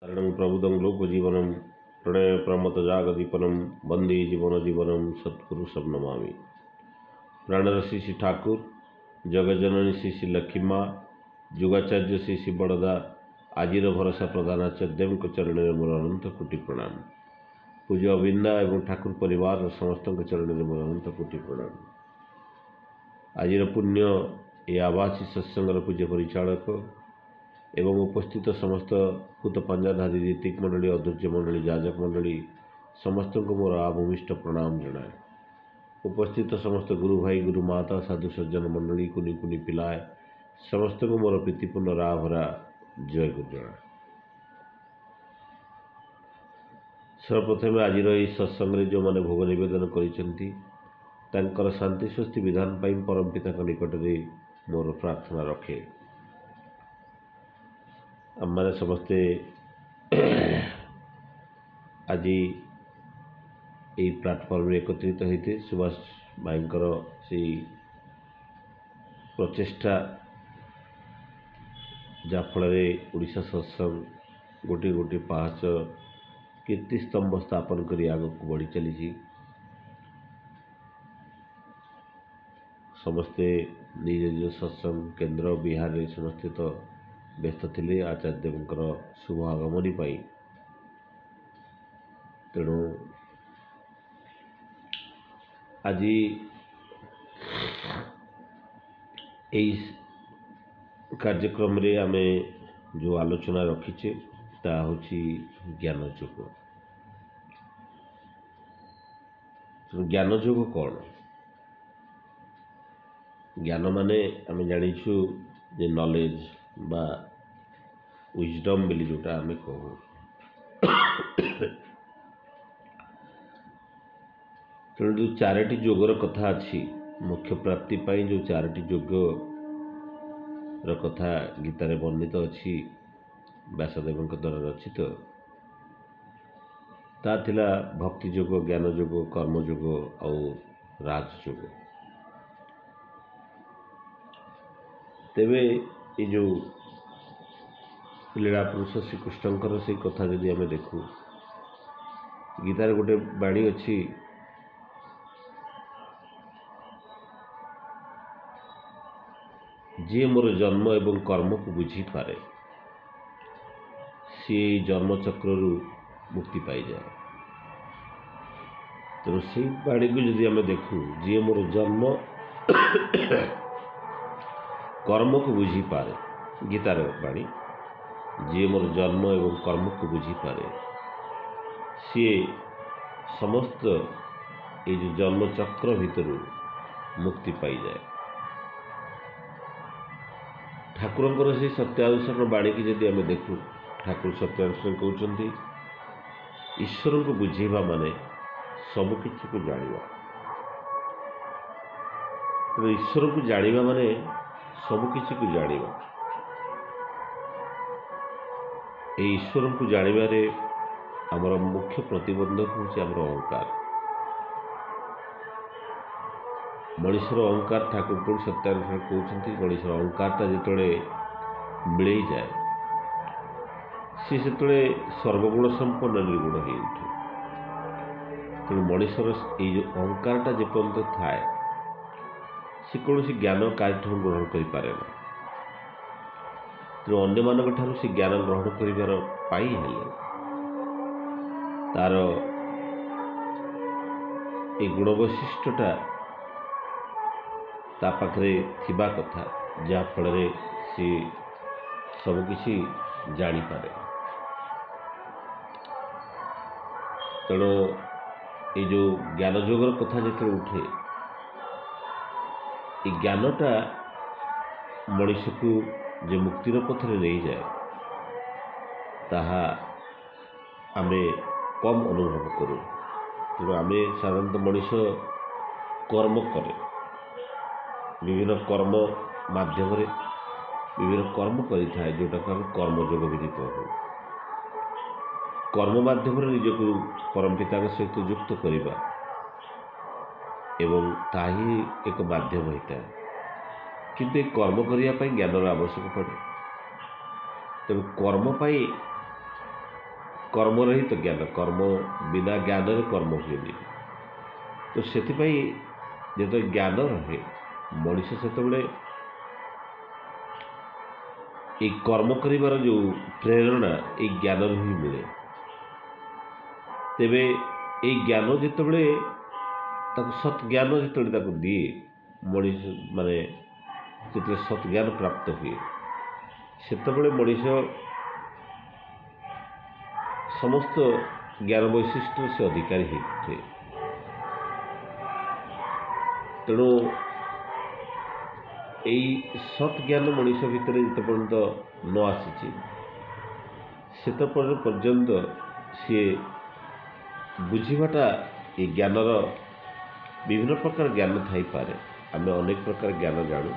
कारणं प्रबुदं लोकजीवनं प्रणयप्रमतजागदीपनं वन्दे जीवनजीवनं सत्पुरुषं नमामि। प्राणरसी श्री ठाकुर, जगजननी श्री श्री लक्ष्मी माँ, जुगाचार्य श्री श्री बड़दा, आजिर भरोसा प्रधानाचार्य चरण में मोर अनंत कोटि प्रणाम। पूज्य अविंदा एवं ठाकुर परिवार समस्त चरण में मोर अनंत कोटि प्रणाम। आजिर पुण्य ए आवासी सत्संगर पूज्य परिचालक एवं उपस्थित समस्त भूत पंजाधारी ऋतिक मंडली, अधूर्य मंडली, जाजक मंडली समस्त को मोर आभूमिष्ट प्रणाम जनाए। उपस्थित समस्त गुरु भाई, गुरु माता, साधु सज्जन मंडली, कुनी कुनी पिलाए समस्त को मोर प्रीतिपूर्ण रा भरा जय गुरु जनाए। सर्वप्रथमे आज सत्संग जो मैंने भोग नवेदन कर शांति स्वस्ति विधान पाई परम पिता निकट में मोर प्रार्थना रखे। आम मैंने समस्ते आज यही प्लाटफर्म एकत्रित होते सुभाष भाई से प्रचेषा जाफल ओडिशा सत्संग गोटे गोटे पाहाच कीर्ति स्तंभ स्थापन कर आग को बढ़ी चली। समस्ते निज निज सत्संग केन्द्र बिहार में समस्ते तो व्यस्त थे आचार्यदेवकर शुभ आगमनी पाई। तेणु आज यही कार्यक्रम रे आमे जो आलोचना रखीचे ता होची ज्ञान योग। ज्ञान योग कौन? ज्ञान माने आमे जानिछु जे नॉलेज बा विजडम बोली जोटा आमे कहू। तेणु जो चारोटी योगर कथा अच्छी मुख्य प्राप्ति पाई जो चारोटी योग कथा गीतार वर्णित अच्छी व्यासदेव द्वारा रचित ता थिला भक्ति योग, ज्ञान योग, कर्म योग और राज योग। तेबे ये जो लीला पुरुष श्रीकृष्णकर से कथा जदि आम देखू गीतार गोटे बाणी अच्छी जी मोर जन्म एवं कर्म को बुझी पारे सी जन्म चक्र मुक्ति पाई जाए। तेणु से बाणी को जदि आम देखू जी मोर जन्म कर्म को बुझी पारे गीतार बाणी जी मोर जन्म एवं कर्म को बुझी पारे सी समस्त ये जो जन्म चक्र भितर मुक्ति पाई जाए। ठाकुर से सत्यानुसरण बाणी की जदि आम देखू ठाकुर सत्यानुसरण कहते ईश्वर को बुझेवा माने सबकि को जाना। तो ईश्वर को जाना माने सबकि को जाना। ईश्वर को जानिबारे आमर मुख्य प्रतिबंधक हूँ आमर अहंकार। मनुष्यर अहंकार ठाकुर को सत्यानुसरण कहते मनुष्यर अहंकारटा जिते मिल जाए सी से सर्वगुण संपन्न निर्गुण हो उठे। तेणु मनुष्यर ये अहंकारटा जेपर्यंत थाए सी कौन ज्ञान कार्यक्रम ग्रहण करें। तेणु अन्य मानक ठारू से ज्ञान ग्रहण कर तार ये गुण वैशिष्ट्यटा ता पाखरे थिबा कथा जहाँ फल सी सबकि जानीपारे। तेणु ये जो ज्ञान योगर कथा जो उठे ये ज्ञानटा मनुष्य को जो मुक्तिर पथरे नहीं जाए ताहा आमे कम अनुभव करूँ। तेणु आमे साधारणतः मनुष्य कर्म करे विभिन्न कर्म माध्यम विभिन्न कर्म करें जोटा को कर्म योग विधि कहू। कर्म माध्यम निजक परम पिता सहित युक्त करवा एवं ताही एक माध्यम होता है किंतु कर्म करने ज्ञान आवश्यक पड़े। तेणु कर्म कर्म ही तो ज्ञान, कर्म बिना ज्ञान कर्म हुए। तो से जो ज्ञान रहे मनीष से कर्म कर जो प्रेरणा ये ज्ञान ही मिले। तेबे ये ज्ञान जिते सत ज्ञान जिते दिए मनीष माने जिते सत ज्ञान प्राप्त हुए से मनीष समस्त ज्ञान वैशिष्ट से अधिकारी होते। तेणु यही सत ज्ञान मनीष भितर जिते पर्यंत न आसी से पर्यंत सी बुझाटा ये ज्ञानर विभिन्न प्रकार ज्ञान थाई पारे। आम अनेक प्रकार ज्ञान जानू।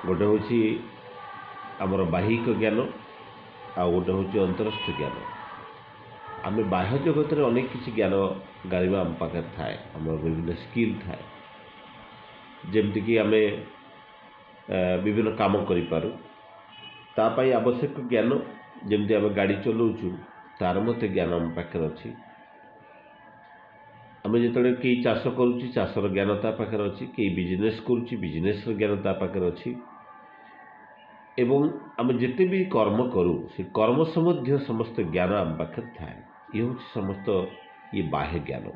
गोटे हूँ आमर बाहिक ज्ञान आ गोटे हूँ अंतरस्थ ज्ञान। आम बाह्य जगत में अनेक किसी ज्ञान गारिबा आम पाखे थाए, आम विभिन्न स्किल थाए। जमतीक आम विभिन्न काम करूँ तापाई आवश्यक ज्ञान जमती आम गाड़ी चलाऊँ तार मत ज्ञान आम पाखे अच्छी। आम जो कई चाष करुच्ची चाषर ज्ञान ता पाखे अच्छी, कई बिजनेस करुच्ची बिजनेस ज्ञान ता पाखे अच्छी। एवं आम जिते भी कर्म करूँ से कर्म सम्बन्धी समस्त ज्ञान आम पाखे थाए। ये हूँ समस्त ये बाह्य ज्ञान।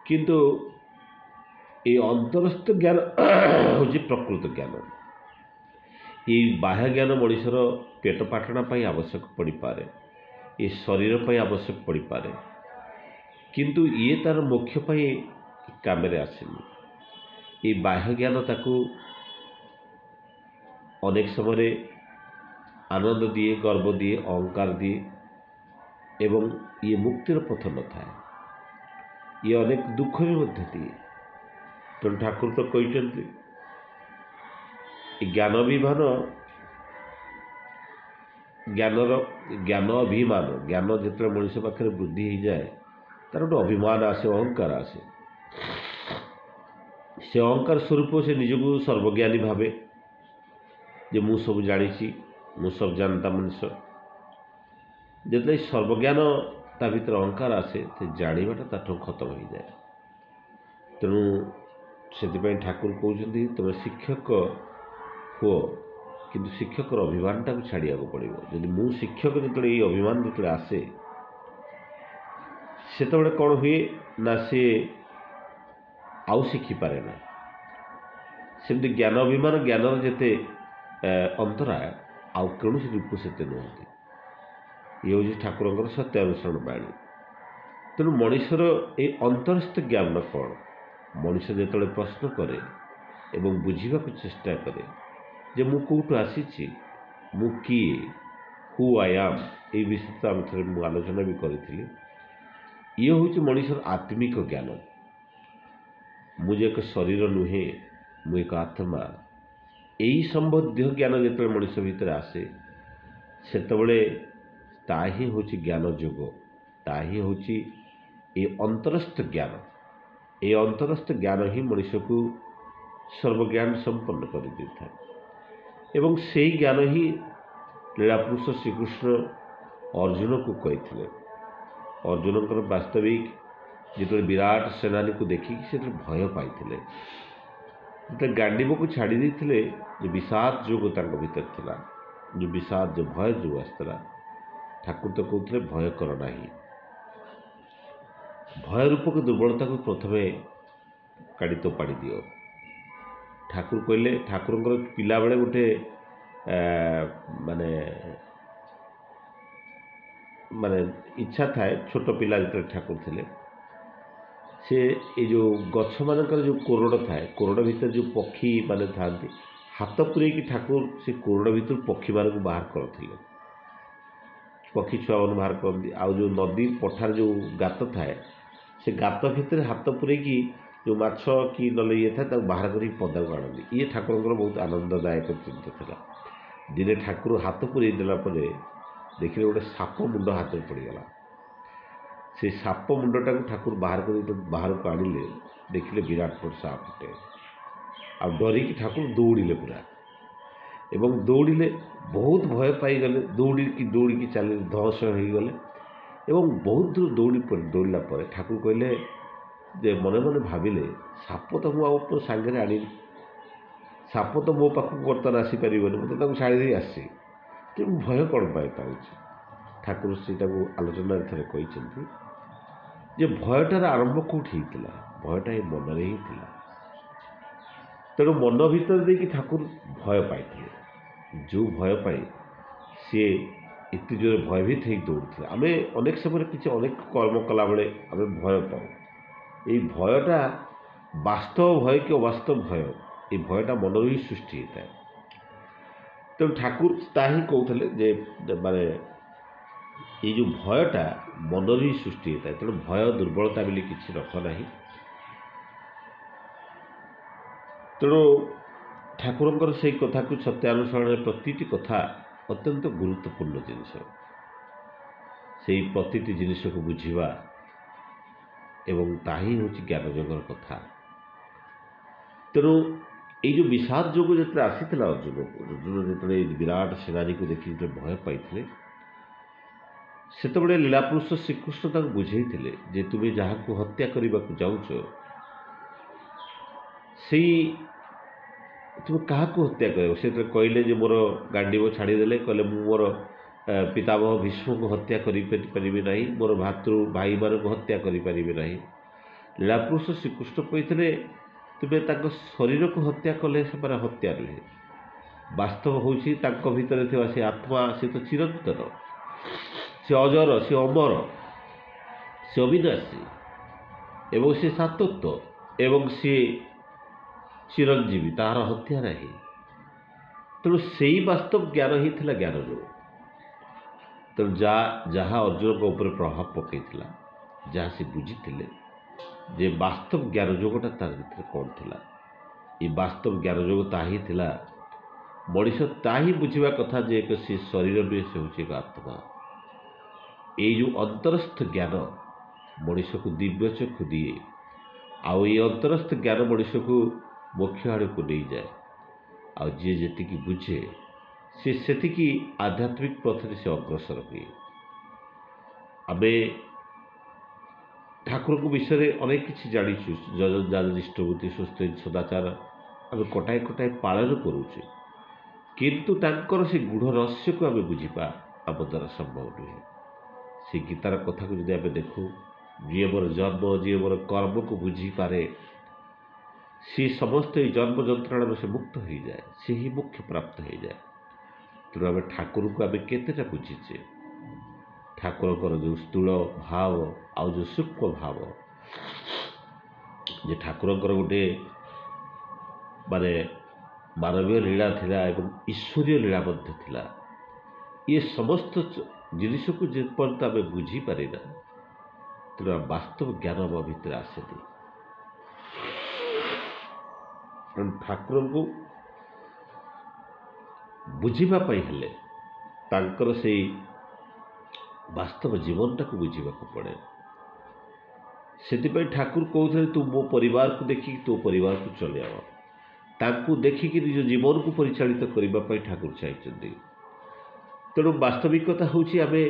किंतु ये अंतरस्थ ज्ञान हूँ प्रकृत ज्ञान। ये बाह्य ज्ञान मनीषर पेट पाटना आवश्यक पड़ पारे, ये शरीर पर आवश्यक पड़ पारे, किंतु ये तार मोक्ष काम आसेनी। ये बाह्य ज्ञान ताकू अनेक समय आनंद दिए, गर्व दिए, अहंकार दिए एवं ये मुक्तिर पथ न थाए। ये अनेक दुख भी मध्य दिए। तेणु ठाकुर तो कहते ज्ञान अभिमान ज्ञान अभिमान ज्ञान जिते मनुष्य पाखे वृद्धि हो जाए तार गोटे अभिमान आसे, अहंकार आसे। से अहंकार स्वरूप से निजक सर्वज्ञानी भावे जे मु सब जानी, मु सब जानता मनुष्य। जिते सर्वज्ञान ता भीतर अहंकार आसे तो जानाटा ताठ खत्म हो जाए। तेणु से ठाकुर कहते तुम शिक्षक हो किंतु शिक्षकर अभिमानटा को छाड़िया पड़ो। जदि मु शिक्षक जो ये अभिमान जो आसे से कौन हुए ना सी आउ शिखिपारे ना। सेमती ज्ञान अभिमान ज्ञानर जिते अंतराय आउ कौन रूप से नुहति। ये हूँ ठाकुर सत्यानुसरण बाणी। तेणु मनीषर ये अंतरस्थ ज्ञान कौन मनीष जो प्रश्न करे एवं बुझा चेष्टा करे जे मु कौटू आसी मु किए हु आई एम ये विषय तो आम थे आलोचना भी करी। ये हूँ मनीषर आत्मिक ज्ञान। मुझे एक शरीर नुहे मु एक आत्मा यही संबंधी ज्ञान जो मनीष भितर आसे से ताही हूँ ज्ञान जोग, ताही हूँ ये अंतरस्थ ज्ञान। ये अंतरस्थ ज्ञान ही मनीष को सर्वज्ञान संपन्न कर देता है। एवं से ज्ञान ही लीलापुरुष श्रीकृष्ण अर्जुन को कही। अर्जुन वास्तविक जो विराट सेनानी को देखिक से भय पाई जो गांडीव को छाड़ी देते जो विषाद जोग भीतर था, जो विषाद जो भय जो आसला ठाकुर तो कहते भय कर ना। भय रूपक दुर्बलता को प्रथमे काढ़ी तो पाड़ी दियो। ठाकुर कहले ठाकुर पिला बेले गोटे माने माने इच्छा थाए छोट पिला जो ठाकुर थे से ये जो गछ मानकर जो कोरड़ थाए कोरड़ भीतर जो पक्षी माने था हाथ पूरे कि ठाकुर से कोरड़ भीतर पक्षी मान को बाहर करते। पक्षी छुआ मान बाहर करती। आउ जो नदी पठार जो गात थाए से गात भितर हाथ पूरे कि जो माछ कि नले ये था बाहर कर पदा को आनती। ये ठाकुर बहुत आनंददायक चिंता था। दिने ठाकुर हाथ पूरे देलापर देखिए गोटे साप मुंड हाथ में पड़गला। से साप मुंडटा को ठाकुर बाहर कर बाहर को आनिले देखिले विराट बड़ सापटे आ डरिकी ठाकुर दौड़िले पूरा। ଏବଂ ଦୌଡ଼ିଲେ ବହୁତ ଭୟ ପାଇଗଲେ, ଦୌଡ଼ିକି ଚାଲିଲେ, ଧସ ହୋଇଗଲେ ଏବଂ ବହୁତ ଦୂର ଦୌଡ଼ିଲା ପରେ ଠାକୁର କହିଲେ ଯେ ମନେ ମନେ ଭାବିଲେ ସାପ ତ ମୁଁ ଆଉ ମୋ ସାଙ୍ଗରେ ଆଣିନି, ସାପ ତ ମୋ ପାଖକୁ ବର୍ତ୍ତମାନ ଆସିପାରିବନି, ମୁଁ ତ ତାକୁ ଛାଡ଼ି ଦେଇ ଆସିଛି, ଯେ ମୁଁ ଭୟ କ'ଣ ପାଇଁ ପାଉଛି। ଠାକୁର ସେଇଟାକୁ ଆଲୋଚନାରେ ଥରେ କହିଛନ୍ତି ଯେ ଭୟଟାର ଆରମ୍ଭ କେଉଁଠି ହେଇଥିଲା, ଭୟଟା ଏ ମନରେ ହିଁ ଥିଲା। ତେଣୁ ମନ ଭିତରେ ଦେଇକି ଠାକୁର ଭୟ ପାଇଥିଲେ, ଯେଉଁ ଭୟ ପାଇଁ ସିଏ ଏତେ ଜୋରେ ଭୟଭୀତ ହେଇକି ଦୌଡ଼ୁଥିଲେ। ଆମେ ଅନେକ ସମୟରେ କିଛି ଅନେକ କର୍ମ କଲାବେଳେ ଆମେ ଭୟ ପାଉ, ଏଇ ଭୟଟା ବାସ୍ତବ ଭୟ କି ଅବାସ୍ତବ ଭୟ, এই ଭୟଟା ମନରୁ ହିଁ ସୃଷ୍ଟି ହେଇଥାଏ। ତେଣୁ ଠାକୁର ତାହା ହିଁ କହୁଥିଲେ ଯେ ମାନେ ଏଇ ଯେଉଁ ଭୟଟା ମନରୁ ହିଁ ସୃଷ୍ଟି ହେଇଥାଏ। ତେଣୁ ଭୟ ଦୁର୍ବଳତା ବୋଲି କିଛି ରଖ ନାହିଁ। ତେଣୁ ଠାକୁରଙ୍କର ସେଇ କଥାକୁ ସତ୍ୟାନୁସରଣରେ ପ୍ରତିଟି କଥା ଅତ୍ୟନ୍ତ ଗୁରୁତ୍ୱପୂର୍ଣ୍ଣ ଜିନିଷ। ସେଇ ପ୍ରତିଟି ଜିନିଷକୁ ବୁଝିବା ଏବଂ ତାହା ହିଁ ହେଉଛି ଜ୍ଞାନଯୋଗର କଥା। ତେଣୁ ଏଇ ଯେଉଁ ବିଷାଦ ଯୋଗ ଯେତେବେଳେ ଆସିଥିଲା ଅର୍ଜୁନକୁ, ଅର୍ଜୁନ ଯେତେବେଳେ ବିରାଟ ସେନାନୀକୁ ଦେଖି ଯେତେବେଳେ ଭୟ ପାଇଥିଲେ, ସେତେବେଳେ ଲୀଳାପୁରୁଷ ଶ୍ରୀକୃଷ୍ଣ ତାଙ୍କୁ ବୁଝେଇଥିଲେ ଯେ ତୁମେ ଯାହାକୁ ହତ୍ୟା କରିବାକୁ ଯାଉଛ ସେଇ ତୁମେ କାହାକୁ ହତ୍ୟା କରିବ। ସେଥିରେ କହିଲେ ଯେ ମୋର ଗାଣ୍ଡିବ ଛାଡ଼ିଦେଲେ, କହିଲେ ମୁଁ ମୋର ପିତାମହ ଭୀଷ୍ମକୁ ହତ୍ୟା କରିପାରିବି ନାହିଁ, ମୋର ଭାଇମାନଙ୍କୁ ହତ୍ୟା କରିପାରିବି ନାହିଁ। ଲୀଳାପୁରୁଷ ଶ୍ରୀକୃଷ୍ଣ କହିଥିଲେ ତୁମେ ତାଙ୍କ ଶରୀରକୁ ହତ୍ୟା କଲେ ସେମାନେ ହତ୍ୟା ନୁହେଁ, ବାସ୍ତବ ହେଉଛି ତାଙ୍କ ଭିତରେ ଥିବା ସେ ଆତ୍ମା, ସେ ତ ଚିରନ୍ତନ, ସେ ଅଜର, ସେ ଅମର, ସେ ଅବିନାଶୀ ଏବଂ ସେ ସାତତ୍ଵ ଏବଂ ସିଏ ଚିରଞ୍ଜୀବୀ, ତାହାର ହତ୍ୟା ନାହିଁ। ତେଣୁ ସେଇ ବାସ୍ତବ ଜ୍ଞାନ ହିଁ ଥିଲା ଜ୍ଞାନଯୋଗ। ତେଣୁ ଯାହା ଅର୍ଜୁନଙ୍କ ଉପରେ ପ୍ରଭାବ ପକାଇଥିଲା, ଯାହା ସେ ବୁଝିଥିଲେ ଯେ ବାସ୍ତବ ଜ୍ଞାନଯୋଗଟା ତାର ଭିତରେ କ'ଣ ଥିଲା, ଏ ବାସ୍ତବ ଜ୍ଞାନଯୋଗ ତାହା ହିଁ ଥିଲା। ମଣିଷ ତାହା ହିଁ ବୁଝିବା କଥା ଯେ ଏକ ସେ ଶରୀର ନୁହେଁ, ସେ ହେଉଛି ଏକ ଆତ୍ମା। ଏଇ ଯେଉଁ ଅନ୍ତରସ୍ଥ ଜ୍ଞାନ ମଣିଷକୁ ଦିବ୍ୟ ଚକ୍ଷୁ ଦିଏ, ଆଉ ଏଇ ଅନ୍ତରସ୍ଥ ଜ୍ଞାନ ମଣିଷକୁ ମୋକ୍ଷ ଆଡ଼କୁ ନେଇଯାଏ। ଆଉ ଯିଏ ଯେତିକି ବୁଝେ ସେ ସେତିକି ଆଧ୍ୟାତ୍ମିକ ପଥରେ ସେ ଅଗ୍ରସର ହୁଏ। ଆମେ ଠାକୁରଙ୍କ ବିଷୟରେ ଅନେକ କିଛି ଜାଣିଛୁ, ଯଜନିଷ୍ଠବୃତ୍ତି, ସୁସ୍ଥ ସଦାଚାର ଆମେ କଟାଏ କଟାଏ ପାଳନ କରୁଛୁ, କିନ୍ତୁ ତାଙ୍କର ସେ ଗୂଢ଼ ରହସ୍ୟକୁ ଆମେ ବୁଝିବା ଆମ ଦ୍ୱାରା ସମ୍ଭବ ନୁହେଁ। ସେ ଗୀତାର କଥାକୁ ଯଦି ଆମେ ଦେଖୁ, ଯିଏ ମୋର ଜନ୍ମ, ଯିଏ ମୋର କର୍ମକୁ ବୁଝିପାରେ ସିଏ ସମସ୍ତ ଏଇ ଜନ୍ମ ଯନ୍ତ୍ରଣାରୁ ସେ ମୁକ୍ତ ହୋଇଯାଏ, ସେ ହିଁ ମୋକ୍ଷ ପ୍ରାପ୍ତ ହୋଇଯାଏ। ତେଣୁ ଆମେ ଠାକୁରଙ୍କୁ ଆମେ କେତେଟା ବୁଝିଛେ, ଠାକୁରଙ୍କର ଯେଉଁ ସ୍ଥୂଳ ଭାବ ଆଉ ଯେଉଁ ସୂକ୍ଷ୍ମ ଭାବ, ଯେ ଠାକୁରଙ୍କର ଗୋଟେ ମାନେ ମାନବୀୟ ଲୀଳା ଥିଲା ଏବଂ ଈଶ୍ୱରୀୟ ଲୀଳା ମଧ୍ୟ ଥିଲା। ଇଏ ସମସ୍ତ ଜିନିଷକୁ ଯେପର୍ଯ୍ୟନ୍ତ ଆମେ ବୁଝିପାରିନା, ତେଣୁ ବାସ୍ତବ ଜ୍ଞାନ ଆମ ଭିତରେ ଆସେନି। ତେଣୁ ଠାକୁରଙ୍କୁ ବୁଝିବା ପାଇଁ ହେଲେ ତାଙ୍କର ସେଇ ବାସ୍ତବ ଜୀବନଟାକୁ ବୁଝିବାକୁ ପଡ଼େ। ସେଥିପାଇଁ ଠାକୁର କହୁଥିଲେ ତୁ ମୋ ପରିବାରକୁ ଦେଖିକି ତୋ ପରିବାରକୁ ଚଳାଅ, ତାଙ୍କୁ ଦେଖିକି ନିଜ ଜୀବନକୁ ପରିଚାଳିତ କରିବା ପାଇଁ ଠାକୁର ଚାହିଁଛନ୍ତି। ତେଣୁ ବାସ୍ତବିକତା ହେଉଛି ଆମେ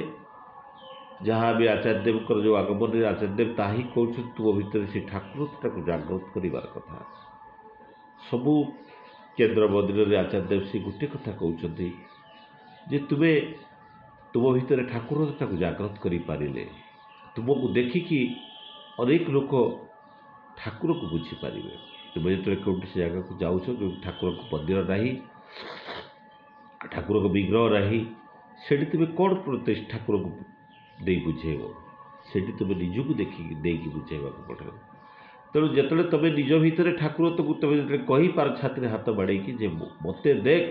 ଯାହା ବି ଆଚାର୍ଯ୍ୟଦେବଙ୍କର ଯେଉଁ ଆଗମନରେ ଆଚାର୍ଯ୍ୟଦେବ ତାହା ହିଁ କହୁଛନ୍ତି ତୁମ ଭିତରେ ସେ ଠାକୁରତାକୁ ଜାଗ୍ରତ କରିବାର କଥା। ସବୁ କେନ୍ଦ୍ର ମନ୍ଦିରରେ ଆଚାର୍ଯ୍ୟଦେବ ସେ ଗୋଟିଏ କଥା କହୁଛନ୍ତି ଯେ ତୁମେ ତୁମ ଭିତରେ ଠାକୁରତାକୁ ଜାଗ୍ରତ କରିପାରିଲେ ତୁମକୁ ଦେଖିକି ଅନେକ ଲୋକ ଠାକୁରକୁ ବୁଝିପାରିବେ। ତୁମେ ଯେତେବେଳେ କେଉଁଠି ସେ ଜାଗାକୁ ଯାଉଛ ଯେଉଁଠି ଠାକୁରଙ୍କ ମନ୍ଦିର ନାହିଁ, ଠାକୁରଙ୍କ ବିଗ୍ରହ ନାହିଁ, ସେଠି ତୁମେ କ'ଣ ଠାକୁରଙ୍କୁ ଦେଇ ବୁଝେଇବ, ସେଠି ତୁମେ ନିଜକୁ ଦେଖିକି ଦେଇକି ବୁଝେଇବାକୁ ପଡ଼ିବ। ତେଣୁ ଯେତେବେଳେ ତୁମେ ନିଜ ଭିତରେ ଠାକୁରତ୍ଵକୁ ତୁମେ ଯେତେବେଳେ କହିପାର ଛାତିରେ ହାତ ବାଡ଼େଇକି ଯେ ମୋତେ ଦେଖ,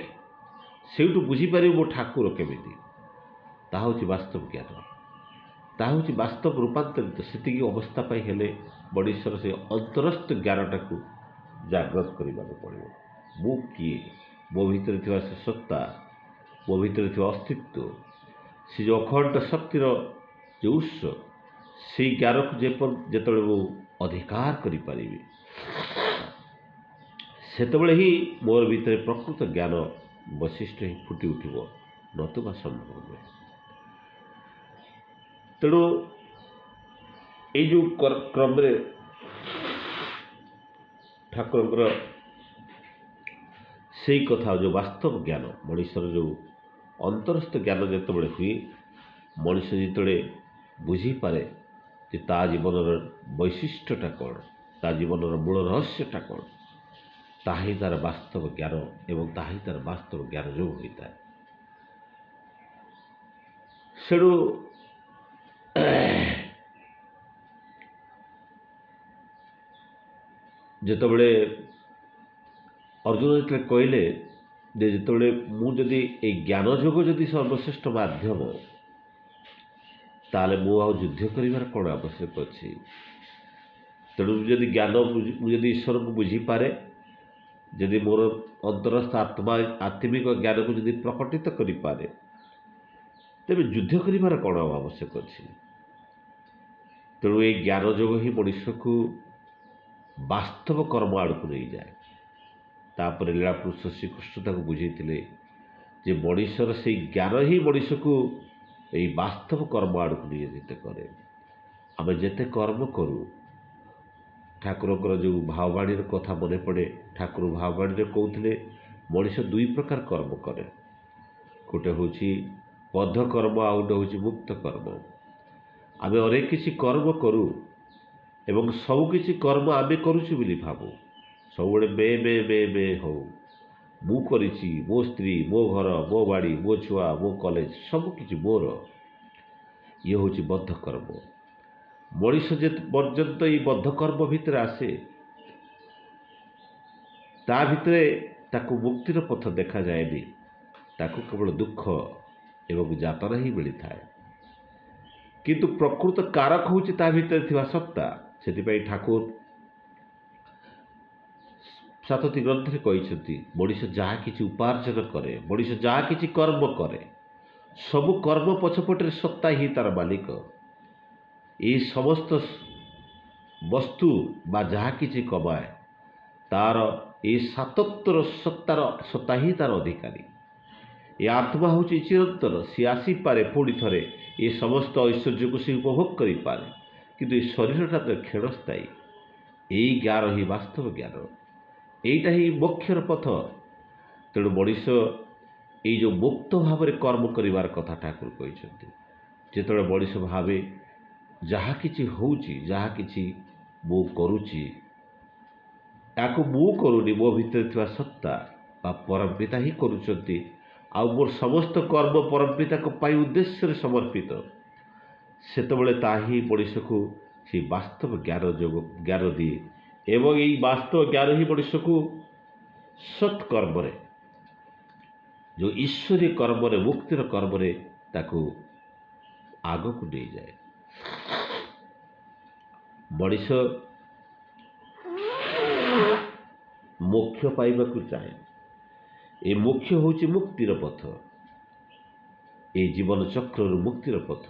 ସେଇଠୁ ବୁଝିପାରିବ ମୋ ଠାକୁର କେମିତି, ତାହା ହେଉଛି ବାସ୍ତବ ଜ୍ଞାନ, ତାହା ହେଉଛି ବାସ୍ତବ ରୂପାନ୍ତରିତ। ସେତିକି ଅବସ୍ଥା ପାଇଁ ହେଲେ ମଣିଷର ସେ ଅନ୍ତରସ୍ଥ ଜ୍ଞାନଟାକୁ ଜାଗ୍ରତ କରିବାକୁ ପଡ଼ିବ। ମୁଁ କିଏ, ମୋ ଭିତରେ ଥିବା ସେ ସତ୍ତା, ମୋ ଭିତରେ ଥିବା ଅସ୍ତିତ୍ଵ, ସେ ଯେଉଁ ଅଖଣ୍ଡ ଶକ୍ତିର ଯେଉଁ ଉତ୍ସ, ସେଇ ଜ୍ଞାନକୁ ଯେତେବେଳେ ମୁଁ ଅଧିକାର କରିପାରିବି, ସେତେବେଳେ ହିଁ ମୋର ଭିତରେ ପ୍ରକୃତ ଜ୍ଞାନ ବୈଶିଷ୍ଟ୍ୟ ହିଁ ଫୁଟି ଉଠିବ, ନତୁବା ସମ୍ଭବ ନୁହେଁ। ତେଣୁ ଏଇ ଯେଉଁ କ୍ରମରେ ଠାକୁରଙ୍କର ସେଇ କଥା, ଯେଉଁ ବାସ୍ତବ ଜ୍ଞାନ, ମଣିଷର ଯେଉଁ ଅନ୍ତରସ୍ଥ ଜ୍ଞାନ ଯେତେବେଳେ ହୁଏ, ମଣିଷ ଯେତେବେଳେ ବୁଝିପାରେ ଯେ ତା ଜୀବନର ବୈଶିଷ୍ଟ୍ୟଟା କ'ଣ, ତା ଜୀବନର ମୂଳ ରହସ୍ୟଟା କ'ଣ, ତାହା ହିଁ ତା'ର ବାସ୍ତବ ଜ୍ଞାନ ଏବଂ ତାହା ହିଁ ତା'ର ବାସ୍ତବ ଜ୍ଞାନ ଯୋଗ ହୋଇଥାଏ। ସେଣୁ ଯେତେବେଳେ ଅର୍ଜୁନ ଯେତେବେଳେ କହିଲେ ଯେ ଯେତେବେଳେ ମୁଁ ଯଦି ଏଇ ଜ୍ଞାନ ଯୋଗ ଯଦି ସର୍ବଶ୍ରେଷ୍ଠ ମାଧ୍ୟମ, ତାହେଲେ ମୁଁ ଆଉ ଯୁଦ୍ଧ କରିବାର କ'ଣ ଆବଶ୍ୟକ ଅଛି? ତେଣୁ ଯଦି ଜ୍ଞାନ, ମୁଁ ଯଦି ଈଶ୍ୱରଙ୍କୁ ବୁଝିପାରେ, ଯଦି ମୋର ଅନ୍ତରସ୍ଥ ଆତ୍ମିକ ଜ୍ଞାନକୁ ଯଦି ପ୍ରକଟିତ କରିପାରେ, ତେବେ ଯୁଦ୍ଧ କରିବାର କ'ଣ ଆଉ ଆବଶ୍ୟକ ଅଛି? ତେଣୁ ଏଇ ଜ୍ଞାନ ଯୋଗ ହିଁ ମଣିଷକୁ ବାସ୍ତବ କର୍ମ ଆଡ଼କୁ ନେଇଯାଏ। ତାପରେ ଲୀଳାପୁରୁଷ ଶ୍ରୀକୃଷ୍ଣ ତାକୁ ବୁଝେଇଥିଲେ ଯେ ମଣିଷର ସେଇ ଜ୍ଞାନ ହିଁ ମଣିଷକୁ ଏଇ ବାସ୍ତବ କର୍ମ ଆଡ଼କୁ ନିୟୋଜିତ କରେ। ଆମେ ଯେତେ କର୍ମ କରୁ, ଠାକୁରଙ୍କର ଯେଉଁ ଭାବବାଣୀର କଥା ମନେ ପଡ଼େ, ଠାକୁର ଭାବବାଣୀରେ କହୁଥିଲେ ମଣିଷ ଦୁଇ ପ୍ରକାର କର୍ମ କରେ, ଗୋଟେ ହେଉଛି ବଦ୍ଧ କର୍ମ, ଆଉ ଗୋଟେ ହେଉଛି ମୁକ୍ତ କର୍ମ। ଆମେ ଅନେକ କିଛି କର୍ମ କରୁ ଏବଂ ସବୁକିଛି କର୍ମ ଆମେ କରୁଛୁ ବୋଲି ଭାବୁ, ସବୁବେଳେ ମେ ହଉ, ମୁଁ କରିଛି, ମୋ ସ୍ତ୍ରୀ, ମୋ ଘର, ମୋ ବାଡ଼ି, ମୋ ଛୁଆ, ମୋ କଲେଜ, ସବୁକିଛି ମୋର, ଇଏ ହେଉଛି ବଦ୍ଧ କର୍ମ। ମଣିଷ ଯେ ପର୍ଯ୍ୟନ୍ତ ଏଇ ବଦ୍ଧ କର୍ମ ଭିତରେ ଆସେ, ତା ଭିତରେ ତାକୁ ମୁକ୍ତିର ପଥ ଦେଖାଯାଏନି, ତାକୁ କେବଳ ଦୁଃଖ ଏବଂ ଯାତନା ହିଁ ମିଳିଥାଏ। କିନ୍ତୁ ପ୍ରକୃତ କାରକ ହେଉଛି ତା ଭିତରେ ଥିବା ସତ୍ତା। ସେଥିପାଇଁ ଠାକୁର ସାତୋଟି ଗ୍ରନ୍ଥରେ କହିଛନ୍ତି, ମଣିଷ ଯାହା କିଛି ଉପାର୍ଜନ କରେ, ମଣିଷ ଯାହା କିଛି କର୍ମ କରେ, ସବୁ କର୍ମ ପଛପଟରେ ସତ୍ତା ହିଁ ତା'ର ମାଲିକ। ଏଇ ସମସ୍ତ ବସ୍ତୁ ବା ଯାହା କିଛି କମାଏ, ତା'ର ଏଇ ସାତତ୍ୱର ସତ୍ତା ହିଁ ତା'ର ଅଧିକାରୀ। ଏ ଆତ୍ମା ହେଉଛି ଚିରନ୍ତନ, ସିଏ ଆସିପାରେ ପୁଣି ଥରେ ଏ ସମସ୍ତ ଐଶ୍ୱର୍ଯ୍ୟକୁ ସେ ଉପଭୋଗ କରିପାରେ, କିନ୍ତୁ ଏ ଶରୀରଟା ତ କ୍ଷଣସ୍ଥାୟୀ। ଏଇ ଜ୍ଞାନ ହିଁ ବାସ୍ତବ ଜ୍ଞାନ, ଏଇଟା ହିଁ ମୋକ୍ଷର ପଥ। ତେଣୁ ମଣିଷ ଏଇ ଯେଉଁ ମୁକ୍ତ ଭାବରେ କର୍ମ କରିବାର କଥା ଠାକୁର କହିଛନ୍ତି। ଯେତେବେଳେ ମଣିଷ ଭାବେ ଯାହା କିଛି ହେଉଛି, ଯାହା କିଛି ମୁଁ କରୁଛି, ତାକୁ ମୁଁ କରୁନି, ମୋ ଭିତରେ ଥିବା ସତ୍ତା ବା ପରମପିତା ହିଁ କରୁଛନ୍ତି, ଆଉ ମୋର ସମସ୍ତ କର୍ମ ପରମପିତାଙ୍କ ପାଇଁ ଉଦ୍ଦେଶ୍ୟରେ ସମର୍ପିତ, ସେତେବେଳେ ତାହା ହିଁ ମଣିଷକୁ ସେହି ବାସ୍ତବ ଜ୍ଞାନ ଦିଏ ଏବଂ ଏଇ ବାସ୍ତବ ଜ୍ଞାନ ହିଁ ମଣିଷକୁ ସତ୍କର୍ମରେ, ଯେଉଁ ଈଶ୍ୱରୀୟ କର୍ମରେ, ମୁକ୍ତିର କର୍ମରେ ତାକୁ ଆଗକୁ ନେଇଯାଏ। ମଣିଷ ମୋକ୍ଷ ପାଇବାକୁ ଚାହେଁ। ଏ ମୋକ୍ଷ ହେଉଛି ମୁକ୍ତିର ପଥ, ଏଇ ଜୀବନ ଚକ୍ରରୁ ମୁକ୍ତିର ପଥ।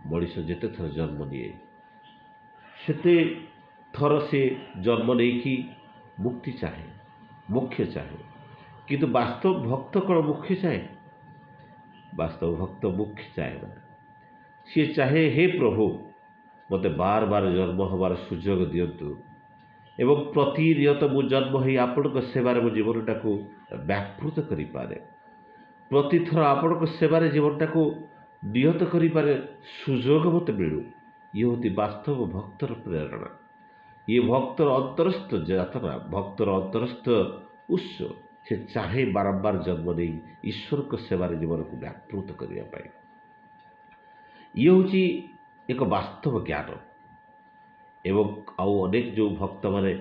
ମଣିଷ ଯେତେ ଥର ଜନ୍ମ ନିଏ, ସେତେ ଥର ସେ ଜନ୍ମ ନେଇକି ମୁକ୍ତି ଚାହେଁ, ମୋକ୍ଷ ଚାହେଁ। କିନ୍ତୁ ବାସ୍ତବ ଭକ୍ତ କ'ଣ ମୋକ୍ଷ ଚାହେଁ? ବାସ୍ତବ ଭକ୍ତ ମୋକ୍ଷ ଚାହେଁ ନା। ସିଏ ଚାହେଁ, ହେ ପ୍ରଭୁ, ମୋତେ ବାର ବାର ଜନ୍ମ ହେବାର ସୁଯୋଗ ଦିଅନ୍ତୁ ଏବଂ ପ୍ରତିନିୟତ ମୁଁ ଜନ୍ମ ହୋଇ ଆପଣଙ୍କ ସେବାରେ ମୋ ଜୀବନଟାକୁ ବ୍ୟାପୃତ କରିପାରେ, ପ୍ରତିଥର ଆପଣଙ୍କ ସେବାରେ ଜୀବନଟାକୁ ନିହତ କରିପାରେ ସୁଯୋଗ ମୋତେ ମିଳୁ। ଇଏ ହେଉଛି ବାସ୍ତବ ଭକ୍ତର ପ୍ରେରଣା, ଇଏ ଭକ୍ତର ଅନ୍ତରସ୍ଥ ଯାତନା, ଭକ୍ତର ଅନ୍ତରସ୍ଥ ଉତ୍ସ। ସେ ଚାହେଁ ବାରମ୍ବାର ଜନ୍ମ ନେଇ ଈଶ୍ୱରଙ୍କ ସେବାରେ ଜୀବନକୁ ବ୍ୟାପୃତ କରିବା ପାଇଁ। ଇଏ ହେଉଛି ଏକ ବାସ୍ତବ ଜ୍ଞାନ। ଏବଂ ଆଉ ଅନେକ ଯେଉଁ ଭକ୍ତମାନେ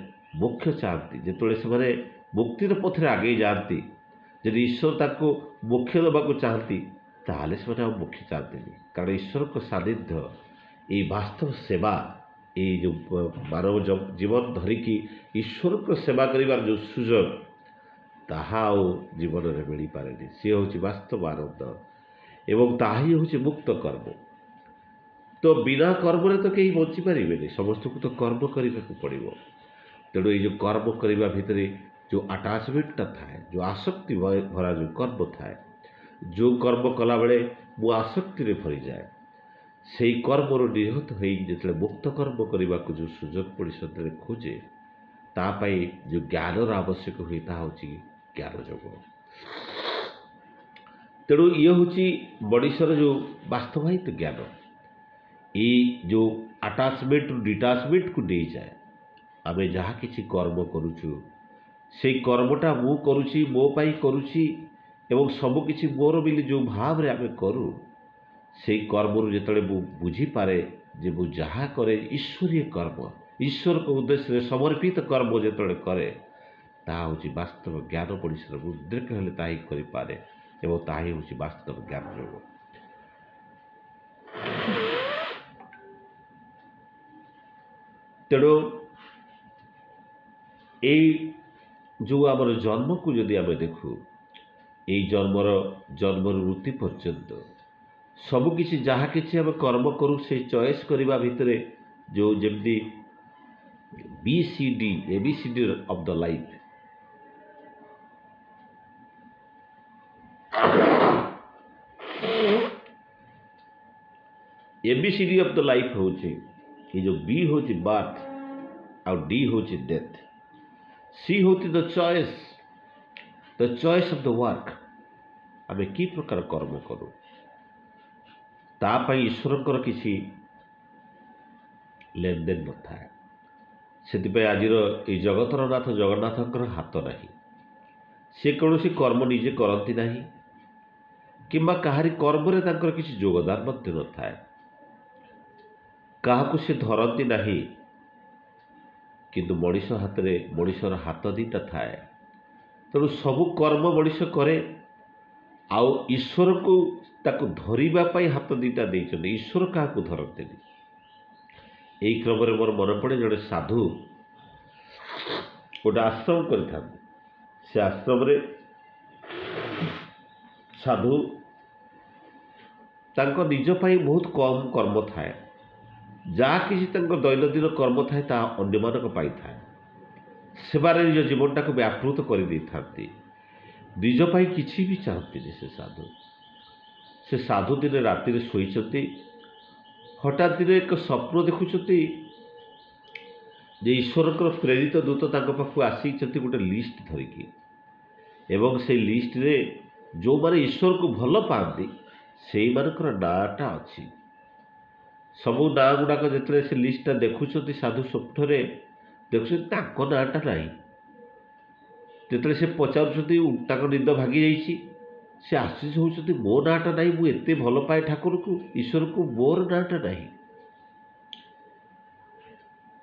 ମୋକ୍ଷ ଚାହାନ୍ତି, ଯେତେବେଳେ ସେମାନେ ମୁକ୍ତିର ପଥରେ ଆଗେଇ ଯାଆନ୍ତି, ଯଦି ଈଶ୍ୱର ତାଙ୍କୁ ମୋକ୍ଷ ଦେବାକୁ ଚାହାନ୍ତି, ତାହେଲେ ସେମାନେ ଆଉ ମୋକ୍ଷ ଚାହାନ୍ତିନି। କାରଣ ଈଶ୍ୱରଙ୍କ ସାନ୍ନିଧ୍ୟ, ଏଇ ବାସ୍ତବ ସେବା, ଏଇ ଯେଉଁ ମାନବ ଜୀବନ ଧରିକି ଈଶ୍ୱରଙ୍କ ସେବା କରିବାର ଯେଉଁ ସୁଯୋଗ, ତାହା ଆଉ ଜୀବନରେ ମିଳିପାରେନି। ସିଏ ହେଉଛି ବାସ୍ତବ ଆନନ୍ଦ ଏବଂ ତାହା ହିଁ ହେଉଛି ମୁକ୍ତ କର୍ମ। ତ ବିନା କର୍ମରେ ତ କେହି ବଞ୍ଚିପାରିବେନି, ସମସ୍ତଙ୍କୁ ତ କର୍ମ କରିବାକୁ ପଡ଼ିବ। ତେଣୁ ଏଇ ଯେଉଁ କର୍ମ କରିବା ଭିତରେ जो अटाचमेंटा थाए, जो आसक्ति भरा जो कर्म थाए, जो कर्म कला बेले मु आसक्ति रे भरी जाए, से कर्मर निहत हो जो मुक्त कर्म करने को जो सुजोग परिषद खोजे तापाई जो ज्ञानर आवश्यक हुए ता हूँ ज्ञान जोग। तेणु ये हूँ मनीषर जो वास्तविक ज्ञान ये जो अटाचमेंट डिटाचमेंट को नहीं जाए आम जहाँ किसी कर्म करुचु से कर्मटा मु करुची मो पाई करुची एवं सबकिछि मोर मिली जो भाव रे आम करूँ से कर्म जो बुझी पारे जे मु जहाँ करे ईश्वरीय कर्म ईश्वर को उद्देश्य समर्पित कर्म जो करे ता हूँ वास्तव ज्ञान मनुष्य उद्रेक हेले ता ही करें एवं ता ही हूँ वास्तव ज्ञान योग। तेणु ये जो आमर जन्म को जदि आम देखु ये जन्मर वृत्ति पर्यंत सबकि जहाँ कि आम कर्म करूँ से चॉइस करने भितर जो जमी BCD ABCD of the life ABCD of the life हूँ ये जो B हूँ बर्थ और D हूँ डेथ, C हूँ the choice of the work आम कि प्रकार कर्म करूँ तापाई ईश्वर किसी लेन देन न था से आज ये जगतर नाथ जगन्नाथ हाथ ना सी कौन कर्म निजे करती ना कि कहारी कर्म रे तांकर किसी योगदान न था क्या से धरती ना किंतु मनीष हाथ में मनीषर हाथ दीटा थाए। तेणु सबु कर्म मनीष करे आउ ईश्वर को ताकू धरवाई हाथ दीटा देते ईश्वर क्या धरते यही क्रम मोर मन पड़े जड़े साधु गोटे आश्रम कर से आश्रम रे साधु तांको निज पाई बहुत कम कर्म थाए जहाँ किसी दैनंदिन कर्म थाए ता अन्य मानक पाई थाए सेवारे निज जीवनटा को व्यापृत कर दे था निज पाई किसी भी चाहती से साधु दिन राति शोचती हठात दिन एक स्वप्न देखुं ईश्वर प्रेरित दूत पाखु आसी गोटे लिस्ट धरिकी एवं से लिस्ट रे जो माने ईश्वर को भल पाती से मानकर नाटा अच्छी सबू ना गुड़ाक जो से लिस्टा देखुं साधु स्वप्न देखुं नाटा ना जो से पचार निद भागी जाइए से आश्चर्य होती मो नाटा ना मुझे भल पाए ठाकुर को ईश्वर को मोर नाटा ना।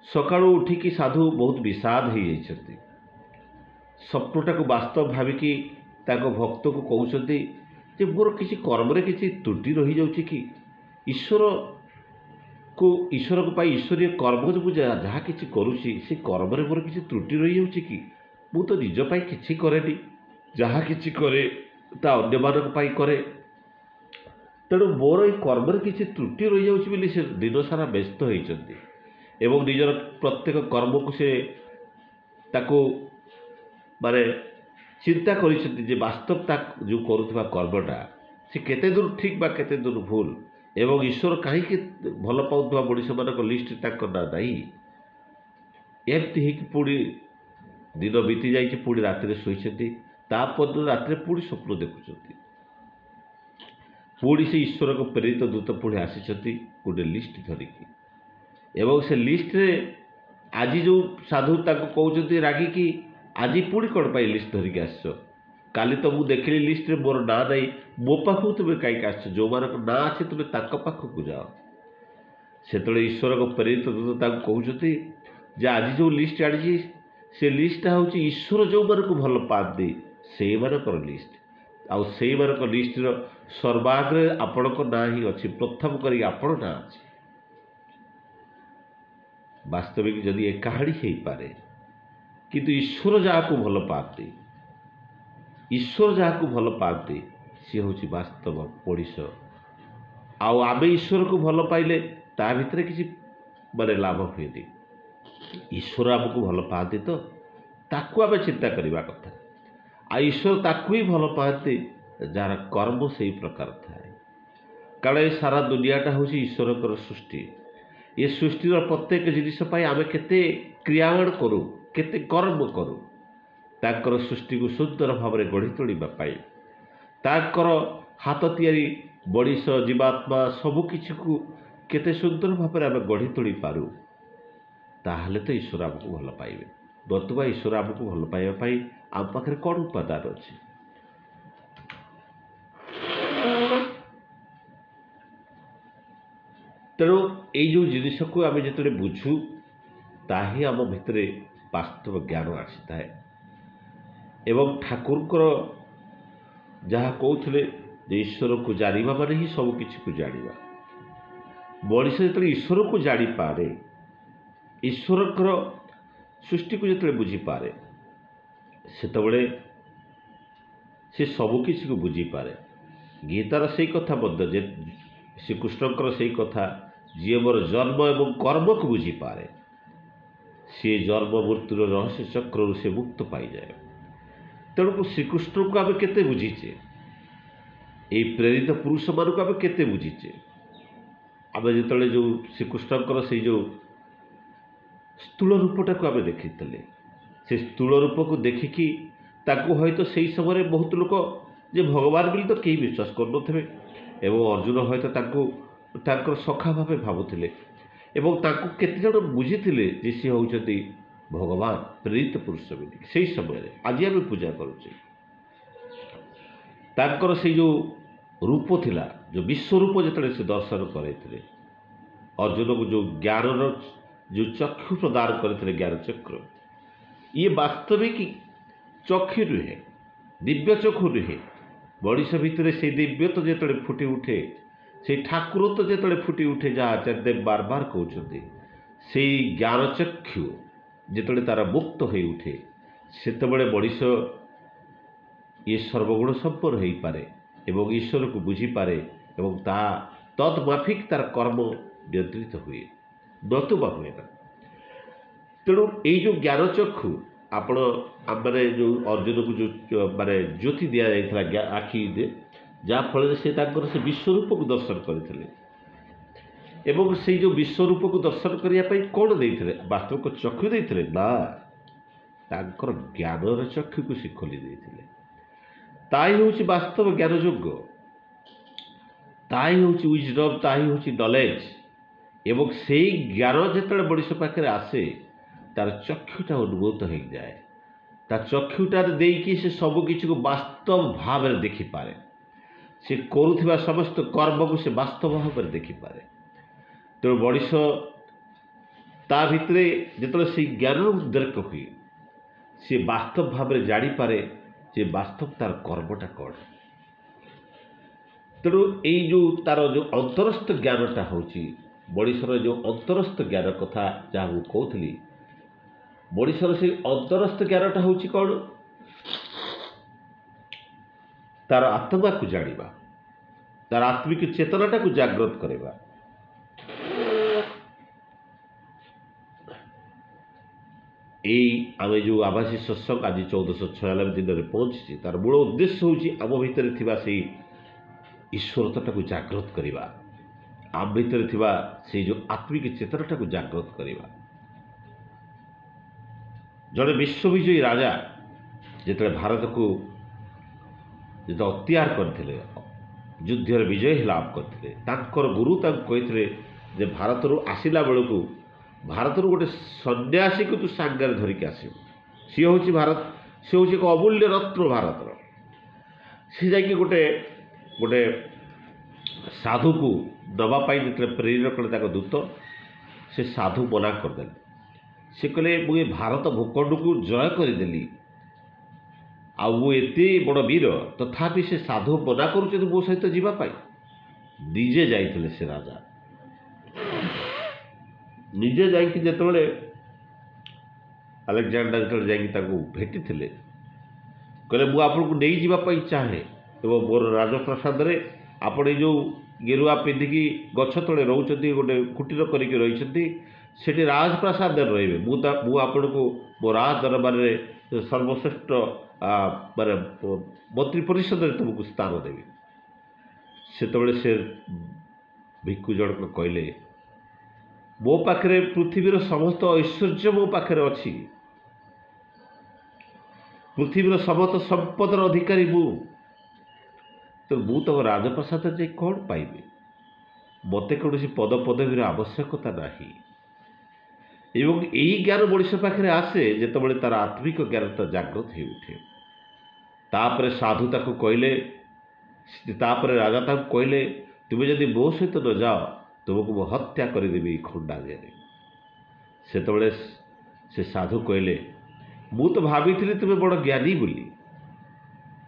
सकाळू उठिकी साधु बहुत विषाद हो जाती स्वप्नटा को वास्तव भाविकी भक्त को कहते जे मोर किसी कर्म रे किसी त्रुटि रही जाउछि कि ईश्वर को पाई ईश्वरीय कर्म जो जहाँ किसी करुँची से कर्म रे मोर किसी त्रुटि रही जाउछि कि मु तो निज पाई किछि करेनी जहाँ किछि करे ता अन्य मानक पाई करे। तेणु मोर ये कर्म रे किछि त्रुटि रही जाउछि बोली से दिन सारा व्यस्त होइछन्ति एवं निजर प्रत्येक कर्म को से ताको माने चिंता करिसेंति जे वास्तवता जो करुवा कर्मटा से केते दूर ठीक बा केते दूर भूल एवं ईश्वर कहीं भल पाउथवा मनीष मानक लिस्ट ना नहीं एमती हो पुणी दिन बीती जाइए पुणी राति शोचती तापर राति पुणी स्वप्न देखुं पुणी से ईश्वर को प्रेरित दूत पुणी आसी गोटे लिस्ट धरिकी एवं से लिस्ट रे आज जो साधु कहते रागिकी आज पुणी कौन पाई लिस्ट धरिकी आस काली तो मुझे देखिली लिस्ट रे मोर ना नहीं मो पाखु तुम्हें कहीं आस जो मान ना अच्छे तुम्हें पाखक जाओ से ईश्वर को प्रेरित दूत कहते जे आज जो लिस्ट आनी से लिस्टा हूँ ईश्वर जो मान को भल पाती से मानकर लिस्ट आउ से मानक लिस्ट सर्वाग्रे आपण ना ही अच्छी प्रथम कर आपण ना अच्छी वास्तविक जदि ए कहानी हो पारे किंतु ईश्वर जहाँ को भल पाती ईश्वर जहाँ को भल पाती सी हूँ वास्तव मनीष आउ आम ईश्वर को भल पाइले ता भितर किसी माने लाभ हुए ईश्वर आमको भल पाती तो ତାକୁ ଆମେ ଚିନ୍ତା କରିବା କଥା। ଆଉ ଈଶ୍ୱର ତାକୁ ହିଁ ଭଲ ପାଆନ୍ତି ଯାହାର କର୍ମ ସେଇ ପ୍ରକାର ଥାଏ। କାରଣ ଏ ସାରା ଦୁନିଆଟା ହେଉଛି ଈଶ୍ୱରଙ୍କର ସୃଷ୍ଟି। ଏ ସୃଷ୍ଟିର ପ୍ରତ୍ୟେକ ଜିନିଷ ପାଇଁ ଆମେ କେତେ କ୍ରିୟାଣ କରୁ, କେତେ କର୍ମ କରୁ ତାଙ୍କର ସୃଷ୍ଟିକୁ ସୁନ୍ଦର ଭାବରେ ଗଢ଼ି ତୋଳିବା ପାଇଁ। ତାଙ୍କର ହାତ ତିଆରି ମଣିଷ, ଜୀବାତ୍ମା ସବୁକିଛିକୁ କେତେ ସୁନ୍ଦର ଭାବରେ ଆମେ ଗଢ଼ି ତୋଳିପାରୁ, ତାହେଲେ ତ ଈଶ୍ୱର ଆମକୁ ଭଲ ପାଇବେ। ନତୁବା ଈଶ୍ୱର ଆମକୁ ଭଲ ପାଇବା ପାଇଁ ଆମ ପାଖରେ କ'ଣ ଉପାଦାନ ଅଛି? ତେଣୁ ଏଇ ଯେଉଁ ଜିନିଷକୁ ଆମେ ଯେତେବେଳେ ବୁଝୁ, ତାହା ହିଁ ଆମ ଭିତରେ ବାସ୍ତବ ଜ୍ଞାନ ଆସିଥାଏ। ଏବଂ ଠାକୁରଙ୍କର ଯାହା କହୁଥିଲେ ଯେ ଈଶ୍ୱରକୁ ଜାଣିବା ମାନେ ହିଁ ସବୁକିଛିକୁ ଜାଣିବା। ମଣିଷ ଯେତେବେଳେ ଈଶ୍ୱରକୁ ଜାଣିପାରେ, ଈଶ୍ୱରଙ୍କର ସୃଷ୍ଟିକୁ ଯେତେବେଳେ ବୁଝିପାରେ, ସେତେବେଳେ ସେ ସବୁକିଛିକୁ ବୁଝିପାରେ। ଗୀତାର ସେଇ କଥା ମଧ୍ୟ ଯେ ଶ୍ରୀକୃଷ୍ଣଙ୍କର ସେଇ କଥା, ଯିଏ ମୋର ଜନ୍ମ ଏବଂ କର୍ମକୁ ବୁଝିପାରେ, ସିଏ ଜନ୍ମ ମୃତ୍ୟୁର ରହସ୍ୟ ଚକ୍ରରୁ ସେ ମୁକ୍ତ ପାଇଯାଏ। ତେଣୁ ଶ୍ରୀକୃଷ୍ଣଙ୍କୁ ଆମେ କେତେ ବୁଝିଛେ, ଏଇ ପ୍ରେରିତ ପୁରୁଷମାନଙ୍କୁ ଆମେ କେତେ ବୁଝିଛେ? ଆମେ ଯେତେବେଳେ ଯେଉଁ ଶ୍ରୀକୃଷ୍ଣଙ୍କର ସେଇ ଯେଉଁ ସ୍ଥୂଳ ରୂପଟାକୁ ଆମେ ଦେଖିଥିଲେ, ସେ ସ୍ଥୂଳ ରୂପକୁ ଦେଖିକି ତାକୁ ହୟତ ସେଇ ସମୟରେ ବହୁତ ଲୋକ ଯେ ଭଗବାନ ବୋଲି ତ କେହି ବିଶ୍ୱାସ କରୁନଥିବେ, ଏବଂ ଅର୍ଜୁନ ହୟତ ତାଙ୍କୁ ତାଙ୍କର ସଖା ଭାବେ ଭାବୁଥିଲେ, ଏବଂ ତାଙ୍କୁ କେତେଜଣ ବୁଝିଥିଲେ ଯେ ସିଏ ହେଉଛନ୍ତି ଭଗବାନ ପ୍ରେରିତ ପୁରୁଷ ବୋଲି। ସେଇ ସମୟରେ ଆଜି ଆମେ ପୂଜା କରୁଛେ, ତାଙ୍କର ସେଇ ଯେଉଁ ରୂପ ଥିଲା, ଯେଉଁ ବିଶ୍ୱରୂପ ଯେତେବେଳେ ସେ ଦର୍ଶନ କରାଇଥିଲେ ଅର୍ଜୁନକୁ, ଯେଉଁ ଜ୍ଞାନର ଯେଉଁ ଚକ୍ଷୁ ପ୍ରଦାନ କରିଥିଲେ, ଜ୍ଞାନଚକ୍ର, ଇଏ ବାସ୍ତବିକ ଚକ୍ଷୁ ନୁହେଁ, ଦିବ୍ୟ ଚକ୍ଷୁ ନୁହେଁ। ମଣିଷ ଭିତରେ ସେଇ ଦିବ୍ୟତ୍ୱ ଯେତେବେଳେ ଫୁଟି ଉଠେ, ସେଇ ଠାକୁରତ୍ୱ ଯେତେବେଳେ ଫୁଟି ଉଠେ, ଯାହା ଆଚାର୍ଯ୍ୟଦେବ ବାରବାର କହୁଛନ୍ତି, ସେଇ ଜ୍ଞାନଚକ୍ଷୁ ଯେତେବେଳେ ତାର ମୁକ୍ତ ହୋଇ ଉଠେ, ସେତେବେଳେ ମଣିଷ ଇଏ ସର୍ବଗୁଣ ସମ୍ପନ୍ନ ହୋଇପାରେ ଏବଂ ଈଶ୍ୱରକୁ ବୁଝିପାରେ, ଏବଂ ତାହା ତଦ୍ ତାର କର୍ମ ନିୟନ୍ତ୍ରିତ ହୁଏ, ନତୁବା ହୁଏ ନା। ତେଣୁ ଏଇ ଯେଉଁ ଜ୍ଞାନଚକ୍ଷୁ ଆପଣ ମାନେ ଯେଉଁ ଅର୍ଜୁନକୁ ଯେଉଁ ମାନେ ଜ୍ୟୋତି ଦିଆଯାଇଥିଲା ଆଖିରେ, ଯାହାଫଳରେ ସେ ତାଙ୍କର ସେ ବିଶ୍ୱରୂପକୁ ଦର୍ଶନ କରିଥିଲେ। ଏବଂ ସେଇ ଯେଉଁ ବିଶ୍ୱରୂପକୁ ଦର୍ଶନ କରିବା ପାଇଁ କ'ଣ ଦେଇଥିଲେ? ବାସ୍ତବିକ ଚକ୍ଷୁ ଦେଇଥିଲେ ନା, ତାଙ୍କର ଜ୍ଞାନର ଚକ୍ଷୁକୁ ସେ ଖୋଲି ଦେଇଥିଲେ। ତାହା ହିଁ ହେଉଛି ବାସ୍ତବ ଜ୍ଞାନ ଯୋଗ, ତାହା ହିଁ ହେଉଛି ୱିଜଡମ୍, ତାହା ହିଁ ହେଉଛି ନଲେଜ। ଏବଂ ସେଇ ଜ୍ଞାନ ଯେତେବେଳେ ମଣିଷ ପାଖରେ ଆସେ, ତାର ଚକ୍ଷୁଟା ଉନ୍ମୋଚିତ ହୋଇଯାଏ। ତା ଚକ୍ଷୁଟା ଦେଇକି ସେ ସବୁକିଛିକୁ ବାସ୍ତବ ଭାବରେ ଦେଖିପାରେ। ସେ କରୁଥିବା ସମସ୍ତ କର୍ମକୁ ସେ ବାସ୍ତବ ଭାବରେ ଦେଖିପାରେ। ତେଣୁ ମଣିଷ ତା ଭିତରେ ଯେତେବେଳେ ସେଇ ଜ୍ଞାନର ଉଦ୍ରେକ ହୁଏ, ସେ ବାସ୍ତବ ଭାବରେ ଜାଣିପାରେ ଯେ ବାସ୍ତବ ତାର କର୍ମଟା କ'ଣ। ତେଣୁ ଏଇ ଯେଉଁ ତାର ଯେଉଁ ଅନ୍ତରସ୍ଥ ଜ୍ଞାନଟା ହେଉଛି, ମଣିଷର ଯେଉଁ ଅନ୍ତରସ୍ଥ ଜ୍ଞାନ କଥା ଯାହା ମୁଁ କହୁଥିଲି, ମଣିଷର ସେଇ ଅନ୍ତରସ୍ଥ ଜ୍ଞାନଟା ହେଉଛି କ'ଣ? ତାର ଆତ୍ମାକୁ ଜାଣିବା, ତାର ଆତ୍ମିକ ଚେତନାଟାକୁ ଜାଗ୍ରତ କରିବା। ଏଇ ଆମେ ଯେଉଁ ଆଭାସୀ ସତ୍ସଙ୍ଗ ଆଜି 1496 ଦିନରେ ପହଞ୍ଚିଛି, ତାର ମୂଳ ଉଦ୍ଦେଶ୍ୟ ହେଉଛି ଆମ ଭିତରେ ଥିବା ସେଇ ଈଶ୍ୱରତାଟାକୁ ଜାଗ୍ରତ କରିବା, ଆମ ଭିତରେ ଥିବା ସେଇ ଯେଉଁ ଆତ୍ମିକ ଚେତନାଟାକୁ ଜାଗ୍ରତ କରିବା। ଜଣେ ବିଶ୍ୱବିଜୟୀ ରାଜା ଯେତେବେଳେ ଭାରତକୁ ଯେତେବେଳେ ଅକ୍ତିଆର କରିଥିଲେ, ଯୁଦ୍ଧରେ ବିଜୟ ଲାଭ କରିଥିଲେ, ତାଙ୍କର ଗୁରୁ ତାଙ୍କୁ କହିଥିଲେ ଯେ ଭାରତରୁ ଆସିଲା ବେଳକୁ ଭାରତରୁ ଗୋଟେ ସନ୍ନ୍ୟାସୀକୁ ତୁ ସାଙ୍ଗରେ ଧରିକି ଆସିବୁ। ସିଏ ହେଉଛି ଭାରତ, ସେ ହେଉଛି ଏକ ଅମୂଲ୍ୟ ରତ୍ନ ଭାରତର। ସେ ଯାଇକି ଗୋଟେ ସାଧୁକୁ ଦେବା ପାଇଁ ଯେତେବେଳେ ପ୍ରେରଣା କଲେ ତାଙ୍କ ଦୂତ, ସେ ସାଧୁ ମନା କରିଦେଲେ। ସେ କହିଲେ ମୁଁ ଏ ଭାରତ ଭୂଖଣ୍ଡକୁ ଜୟ କରିଦେଲି, ଆଉ ମୁଁ ଏତେ ବଡ଼ ବୀର, ତଥାପି ସେ ସାଧୁ ମନା କରୁଛନ୍ତି ମୋ ସହିତ ଯିବା ପାଇଁ। ନିଜେ ଯାଇଥିଲେ ସେ ରାଜା, ନିଜେ ଯାଇକି ଯେତେବେଳେ ଆଲେକ୍ଜାଣ୍ଡାର ଯେତେବେଳେ ଯାଇକି ତାଙ୍କୁ ଭେଟିଥିଲେ, କହିଲେ ମୁଁ ଆପଣଙ୍କୁ ନେଇଯିବା ପାଇଁ ଚାହେଁ, ଏବଂ ମୋର ରାଜପ୍ରସାଦରେ ଆପଣ ଏଇ ଯେଉଁ ଗେରୁଆ ପିନ୍ଧିକି ଗଛ ତଳେ ରହୁଛନ୍ତି, ଗୋଟେ କୁଟୀର କରିକି ରହିଛନ୍ତି, ସେଠି ରାଜପ୍ରାସାଦରେ ରହିବେ। ମୁଁ ଆପଣଙ୍କୁ ମୋ ରାଜ ଦରବାରରେ ସର୍ବଶ୍ରେଷ୍ଠ ମାନେ ମନ୍ତ୍ରୀ ପରିଷଦରେ ତୁମକୁ ସ୍ଥାନ ଦେବି। ସେତେବେଳେ ସେ ଭିକ୍ଷୁ ଜଣକ କହିଲେ, ମୋ ପାଖରେ ପୃଥିବୀର ସମସ୍ତ ଐଶ୍ୱର୍ଯ୍ୟ ମୋ ପାଖରେ ଅଛି, ପୃଥିବୀର ସମସ୍ତ ସମ୍ପଦର ଅଧିକାରୀ ମୁଁ, ତ ମୁଁ ତମ ରାଜପ୍ରାସାଦରେ ଯାଇ କ'ଣ ପାଇବି? ମୋତେ କୌଣସି ପଦପଦବୀର ଆବଶ୍ୟକତା ନାହିଁ। ଏବଂ ଏହି ଜ୍ଞାନ ମଣିଷ ପାଖରେ ଆସେ ଯେତେବେଳେ ତାର ଆତ୍ମିକ ଜ୍ଞାନଟା ଜାଗ୍ରତ ହେଇ ଉଠେ। ତାପରେ ସାଧୁ ତାକୁ କହିଲେ, ତାପରେ ରାଜା ତାକୁ କହିଲେ, ତୁମେ ଯଦି ମୋ ସହିତ ନ ଯାଅ ତୁମକୁ ମୁଁ ହତ୍ୟା କରିଦେବି ଖଣ୍ଡା ଦିହରେ। ସେତେବେଳେ ସେ ସାଧୁ କହିଲେ, ମୁଁ ତ ଭାବିଥିଲି ତୁମେ ବଡ଼ ଜ୍ଞାନୀ ବୋଲି,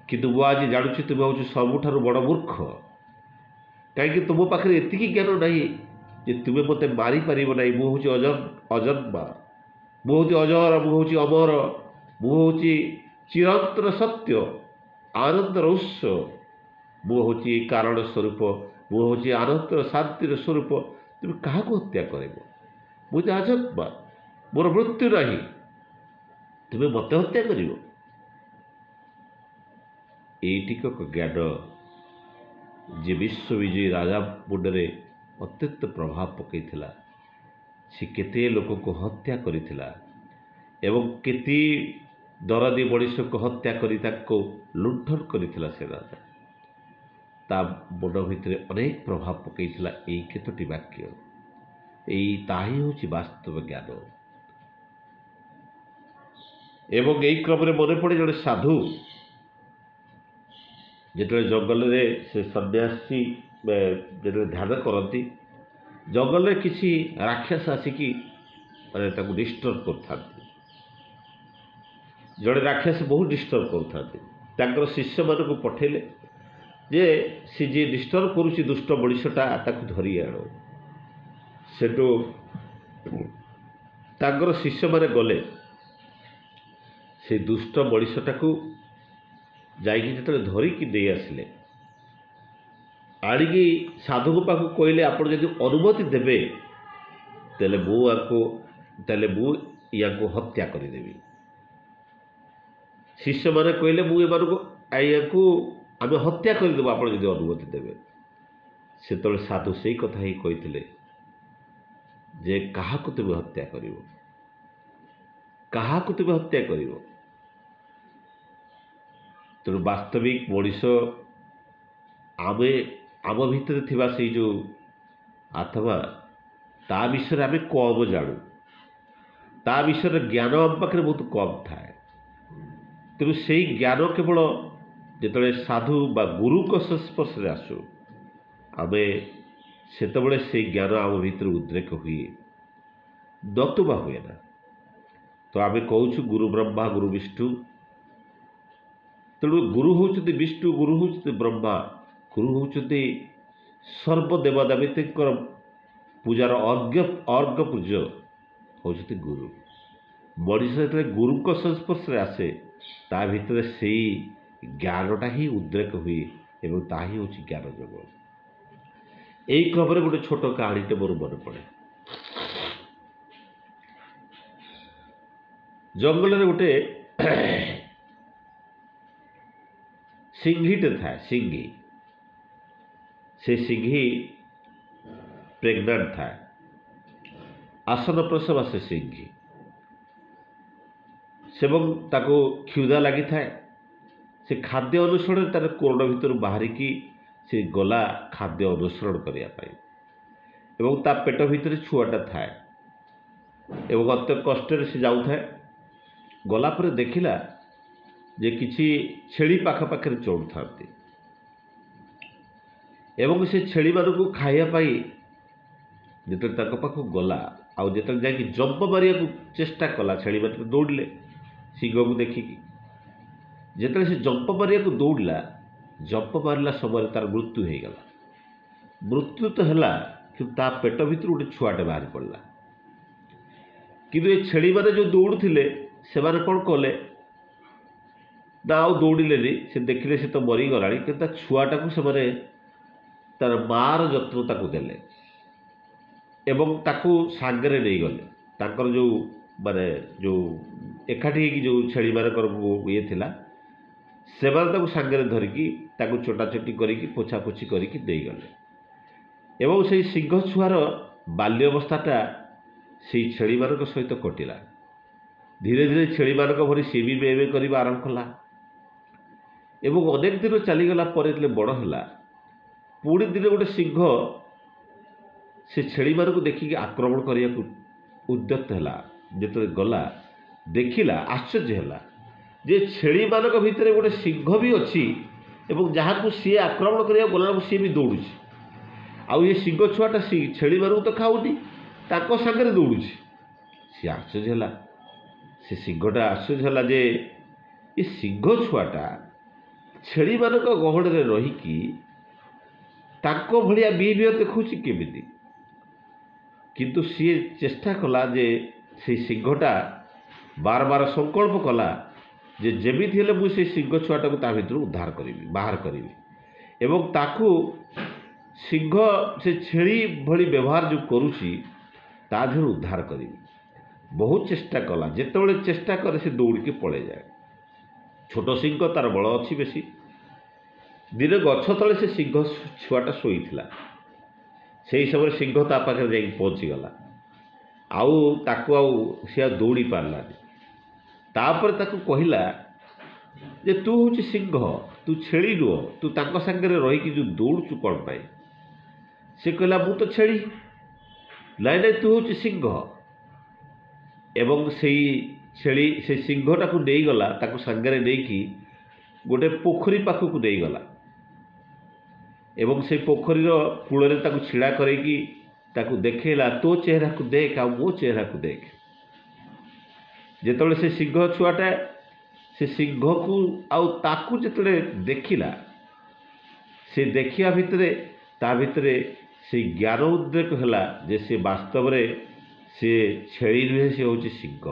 କିନ୍ତୁ ମୁଁ ଆଜି ଜାଣୁଛି ତୁମେ ହେଉଛି ସବୁଠାରୁ ବଡ଼ ମୂର୍ଖ। କାହିଁକି ତୁମ ପାଖରେ ଏତିକି ଜ୍ଞାନ ନାହିଁ ଯେ ତୁମେ ମୋତେ ମାରିପାରିବ ନାହିଁ। ମୁଁ ହେଉଛି ଅଜନ୍ମା, ମୁଁ ହେଉଛି ଅଜର, ମୁଁ ହେଉଛି ଅମର, ମୁଁ ହେଉଛି ଚିରନ୍ତନ ସତ୍ୟ, ଆନନ୍ଦର ଉତ୍ସ, ମୁଁ ହେଉଛି କାରଣ ସ୍ୱରୂପ, ମୁଁ ହେଉଛି ଆନନ୍ଦର ଶାନ୍ତିର ସ୍ୱରୂପ। ତୁମେ କାହାକୁ ହତ୍ୟା କରିବ? ମୁଁ ହେଉଛି ଆଜନ୍ମା, ମୋର ମୃତ୍ୟୁ ନାହିଁ, ତୁମେ ମୋତେ ହତ୍ୟା କରିବ? ଏଇଟିକକ ଜ୍ଞାନ ଯେ ବିଶ୍ୱବିଜୟୀ ରାଜା ମୁଣ୍ଡରେ ଅତ୍ୟନ୍ତ ପ୍ରଭାବ ପକାଇଥିଲା। ସେ କେତେ ଲୋକଙ୍କୁ ହତ୍ୟା କରିଥିଲା ଏବଂ କେତେ ଦରଦୀ ମଣିଷକୁ ହତ୍ୟା କରି ତାକୁ ଲୁଣ୍ଠନ କରିଥିଲା। ସେ ରାଜା ତା ମୁଣ୍ଡ ଭିତରେ ଅନେକ ପ୍ରଭାବ ପକାଇଥିଲା ଏଇ କେତୋଟି ବାକ୍ୟ। ତାହା ହିଁ ହେଉଛି ବାସ୍ତବ ଜ୍ଞାନ। ଏବଂ ଏହି କ୍ରମରେ ମନେ ପଡ଼େ ଜଣେ ସାଧୁ ଯେତେବେଳେ ଜଙ୍ଗଲରେ ସେ ସନ୍ନ୍ୟାସୀ ଯେତେବେଳେ ଧ୍ୟାନ କରନ୍ତି, ଜଙ୍ଗଲରେ କିଛି ରାକ୍ଷସ ଆସିକି ମାନେ ତାକୁ ଡିଷ୍ଟର୍ବ କରୁଥାନ୍ତି। ଜଣେ ରାକ୍ଷସ ବହୁତ ଡିଷ୍ଟର୍ବ କରୁଥାନ୍ତି। ତାଙ୍କର ଶିଷ୍ୟମାନଙ୍କୁ ପଠାଇଲେ ଯେ ସେ ଯିଏ ଡିଷ୍ଟର୍ବ କରୁଛି ଦୁଷ୍ଟ ମଣିଷଟା ତାକୁ ଧରି ଆଣ। ସେଠୁ ତାଙ୍କର ଶିଷ୍ୟମାନେ ଗଲେ ସେ ଦୁଷ୍ଟ ମଣିଷଟାକୁ ଯାଇକି ଯେତେବେଳେ ଧରିକି ନେଇ ଆସିଲେ, ଆଣିକି ସାଧୁଙ୍କ ପାଖକୁ କହିଲେ, ଆପଣ ଯଦି ଅନୁମତି ଦେବେ ତାହେଲେ ମୁଁ ୟାଙ୍କୁ ହତ୍ୟା କରିଦେବି। ଶିଷ୍ୟମାନେ କହିଲେ, ୟାଙ୍କୁ ଆମେ ହତ୍ୟା କରିଦେବୁ ଆପଣ ଯଦି ଅନୁମତି ଦେବେ। ସେତେବେଳେ ସାଧୁ ସେଇ କଥା ହିଁ କହିଥିଲେ ଯେ କାହାକୁ ତୁମେ ହତ୍ୟା କରିବ? କାହାକୁ ତୁମେ ହତ୍ୟା କରିବ? ତେଣୁ ବାସ୍ତବିକ ମଣିଷ ଆମ ଭିତରେ ଥିବା ସେଇ ଯେଉଁ ଆତ୍ମା, ତା ବିଷୟରେ ଆମେ କମ୍ ଜାଣୁ, ତା ବିଷୟରେ ଜ୍ଞାନ ଆମ ପାଖରେ ବହୁତ କମ୍ ଥାଏ। ତେଣୁ ସେଇ ଜ୍ଞାନ କେବଳ ଯେତେବେଳେ ସାଧୁ ବା ଗୁରୁଙ୍କ ସଂସ୍ପର୍ଶରେ ଆସୁ ଆମେ ସେତେବେଳେ ସେଇ ଜ୍ଞାନ ଆମ ଭିତରେ ଉଦ୍ରେକ ହୁଏ, ନତୁବା ହୁଏ ନା। ତ ଆମେ କହୁଛୁ ଗୁରୁ ବ୍ରହ୍ମା ଗୁରୁ ବିଷ୍ଣୁ। ତେଣୁ ଗୁରୁ ହେଉଛନ୍ତି ବିଷ୍ଣୁ, ଗୁରୁ ହେଉଛନ୍ତି ବ୍ରହ୍ମା, ଗୁରୁ ହେଉଛନ୍ତି ସର୍ବଦେବାଦେବୀଙ୍କର ପୂଜାର ଅର୍ଘ୍ୟ ପୂଜ୍ୟ ହେଉଛନ୍ତି ଗୁରୁ। ମଣିଷ ଯେତେବେଳେ ଗୁରୁଙ୍କ ସଂସ୍ପର୍ଶରେ ଆସେ ତା ଭିତରେ ସେଇ ଜ୍ଞାନଟା ହିଁ ଉଦ୍ରେକ ହୁଏ ଏବଂ ତାହା ହିଁ ହେଉଛି ଜ୍ଞାନ ଯୋଗ। ଏହି କ୍ରମରେ ଗୋଟେ ଛୋଟ କାହାଣୀଟେ ମୋର ମନେ ପଡ଼େ। ଜଙ୍ଗଲରେ ଗୋଟେ ସିଂହୀଟେ ଥାଏ। ସିଂହୀ, ସେ ସିଂହୀ ପ୍ରେଗନାଣ୍ଟ ଥାଏ, ଆସନ ପ୍ରସବ ସେ ସିଂହୀ। ଏବଂ ତାକୁ କ୍ଷୁଧା ଲାଗିଥାଏ। ସେ ଖାଦ୍ୟ ଅନୁସରଣରେ ତାର କୋରଡ଼ ଭିତରୁ ବାହାରିକି ସେ ଗଲା ଖାଦ୍ୟ ଅନୁସରଣ କରିବା ପାଇଁ ଏବଂ ତା ପେଟ ଭିତରେ ଛୁଆଟା ଥାଏ ଏବଂ ଅତ୍ୟନ୍ତ କଷ୍ଟରେ ସେ ଯାଉଥାଏ। ଗଲା ପରେ ଦେଖିଲା ଯେ କିଛି ଛେଳି ପାଖାପାଖିରେ ଚଢ଼ୁଥାନ୍ତି ଏବଂ ସେ ଛେଳିମାନଙ୍କୁ ଖାଇବା ପାଇଁ ଯେତେବେଳେ ତାଙ୍କ ପାଖକୁ ଗଲା ଆଉ ଯେତେବେଳେ ଯାଇକି ଜମ୍ପ ମାରିବାକୁ ଚେଷ୍ଟା କଲା, ଛେଳିମାନେ ଦୌଡ଼ିଲେ ସିଂହକୁ ଦେଖିକି। ଯେତେବେଳେ ସେ ଜମ୍ପ ମାରିବାକୁ ଦୌଡ଼ିଲା, ଜମ୍ପ ମାରିଲା ସମୟରେ ତାର ମୃତ୍ୟୁ ହେଇଗଲା। ମୃତ୍ୟୁ ତ ହେଲା, କିନ୍ତୁ ତା ପେଟ ଭିତରୁ ଗୋଟେ ଛୁଆଟେ ବାହାରି ପଡ଼ିଲା। କିନ୍ତୁ ଏ ଛେଳିମାନେ ଯେଉଁ ଦୌଡ଼ୁଥିଲେ ସେମାନେ କ'ଣ କଲେ ନା ଆଉ ଦୌଡ଼ିଲେନି। ସେ ଦେଖିଲେ ସେ ତ ମରିଗଲାଣି, କିନ୍ତୁ ତା ଛୁଆଟାକୁ ସେମାନେ ତାର ମାଆର ଯତ୍ନ ତାକୁ ଦେଲେ। ଏବଂ ତାକୁ ସାଙ୍ଗରେ ନେଇଗଲେ ତାଙ୍କର ଯେଉଁ ମାନେ ଯେଉଁ ଏକାଠି ହେଇକି ଯେଉଁ ଛେଳିମାନଙ୍କର ଇଏ ଥିଲା ସେମାନେ ତାକୁ ସାଙ୍ଗରେ ଧରିକି ତାକୁ ଚଟାଚଟି କରିକି ପୋଛାପୋଛି କରିକି ଦେଇଗଲେ। ଏବଂ ସେଇ ସିଂହ ଛୁଆର ବାଲ୍ୟ ଅବସ୍ଥାଟା ସେଇ ଛେଳିମାନଙ୍କ ସହିତ କଟିଲା। ଧୀରେ ଧୀରେ ଛେଳିମାନଙ୍କ ଭଳି ସିଏ ବି ମେ କରିବା ଆରମ୍ଭ କଲା ଏବଂ ଅନେକ ଦିନ ଚାଲିଗଲା ପରେ ଯେତେବେଳେ ବଡ଼ ହେଲା ପୁଣି ଦିନେ ଗୋଟେ ସିଂହ ସେ ଛେଳିମାନଙ୍କୁ ଦେଖିକି ଆକ୍ରମଣ କରିବାକୁ ଉଦ୍ୟତ ହେଲା। ଯେତେବେଳେ ଗଲା ଦେଖିଲା ଆଶ୍ଚର୍ଯ୍ୟ ହେଲା ଯେ ଛେଳିମାନଙ୍କ ଭିତରେ ଗୋଟେ ସିଂହ ବି ଅଛି ଏବଂ ଯାହାକୁ ସିଏ ଆକ୍ରମଣ କରିବାକୁ ଗଲାବେଳକୁ ସିଏ ବି ଦୌଡ଼ୁଛି। ଆଉ ଏ ସିଂହ ଛୁଆଟା ଛେଳିମାନଙ୍କୁ ତ ଖାଉନି ତାଙ୍କ ସାଙ୍ଗରେ ଦୌଡ଼ୁଛି। ସିଏ ଆଶ୍ଚର୍ଯ୍ୟ ହେଲା, ସେ ସିଂହଟା ଆଶ୍ଚର୍ଯ୍ୟ ହେଲା ଯେ ଏ ସିଂହ ଛୁଆଟା ଛେଳିମାନଙ୍କ ଗହଣରେ ରହିକି ତାଙ୍କ ଭଳିଆ ବିହେଭିୟର ଦେଖାଉଛି କେମିତି। କିନ୍ତୁ ସିଏ ଚେଷ୍ଟା କଲା ଯେ ସେଇ ସିଂହଟା ବାର ବାର ସଂକଳ୍ପ କଲା ଯେ ଯେମିତି ହେଲେ ମୁଁ ସେଇ ସିଂହ ଛୁଆଟାକୁ ତା ଭିତରୁ ଉଦ୍ଧାର କରିବି, ବାହାର କରିବି ଏବଂ ତାକୁ ସିଂହ ସେ ଛେଳି ଭଳି ବ୍ୟବହାର ଯେଉଁ କରୁଛି ତା ଦେହରୁ ଉଦ୍ଧାର କରିବି। ବହୁତ ଚେଷ୍ଟା କଲା, ଯେତେବେଳେ ଚେଷ୍ଟା କରେ ସେ ଦୌଡ଼ିକି ପଳେଇଯାଏ। ଛୋଟ ସିଂହ ତାର ବଳ ଅଛି ବେଶୀ। ଦିନେ ଗଛ ତଳେ ସେ ସିଂହ ଛୁଆଟା ଶୋଇଥିଲା। ସେହି ସମୟରେ ସିଂହ ତା ପାଖରେ ଯାଇକି ପହଞ୍ଚିଗଲା ଆଉ ତାକୁ ସେ ଆଉ ଦୌଡ଼ି ପାରିଲାନି। ତାପରେ ତାକୁ କହିଲା ଯେ ତୁ ହେଉଛି ସିଂହ, ତୁ ଛେଳି ନୁହଁ, ତୁ ତାଙ୍କ ସାଙ୍ଗରେ ରହିକି ଯେଉଁ ଦୌଡ଼ୁଛୁ କ'ଣ ପାଇଁ? ସେ କହିଲା ମୁଁ ତ ଛେଳି। ନାଇଁ ନାଇଁ ତୁ ହେଉଛି ସିଂହ। ଏବଂ ସେଇ ଛେଳି ସେ ସିଂହଟାକୁ ନେଇଗଲା, ତାକୁ ସାଙ୍ଗରେ ନେଇକି ଗୋଟେ ପୋଖରୀ ପାଖକୁ ନେଇଗଲା ଏବଂ ସେ ପୋଖରୀର କୂଳରେ ତାକୁ ଛିଡ଼ା କରେଇକି ତାକୁ ଦେଖେଇଲା ତୋ ଚେହେରାକୁ ଦେଖ ଆଉ ମୋ ଚେହେରାକୁ ଦେଖ। ଯେତେବେଳେ ସେ ସିଂହ ଛୁଆଟା ସେ ସିଂହକୁ ଆଉ ତାକୁ ଯେତେବେଳେ ଦେଖିଲା, ସେ ଦେଖିବା ଭିତରେ ତା ଭିତରେ ସେଇ ଜ୍ଞାନ ଉଦ୍ରେକ ହେଲା ଯେ ସେ ବାସ୍ତବରେ ସେ ଛେଳି ନୁହେଁ, ସେ ହେଉଛି ସିଂହ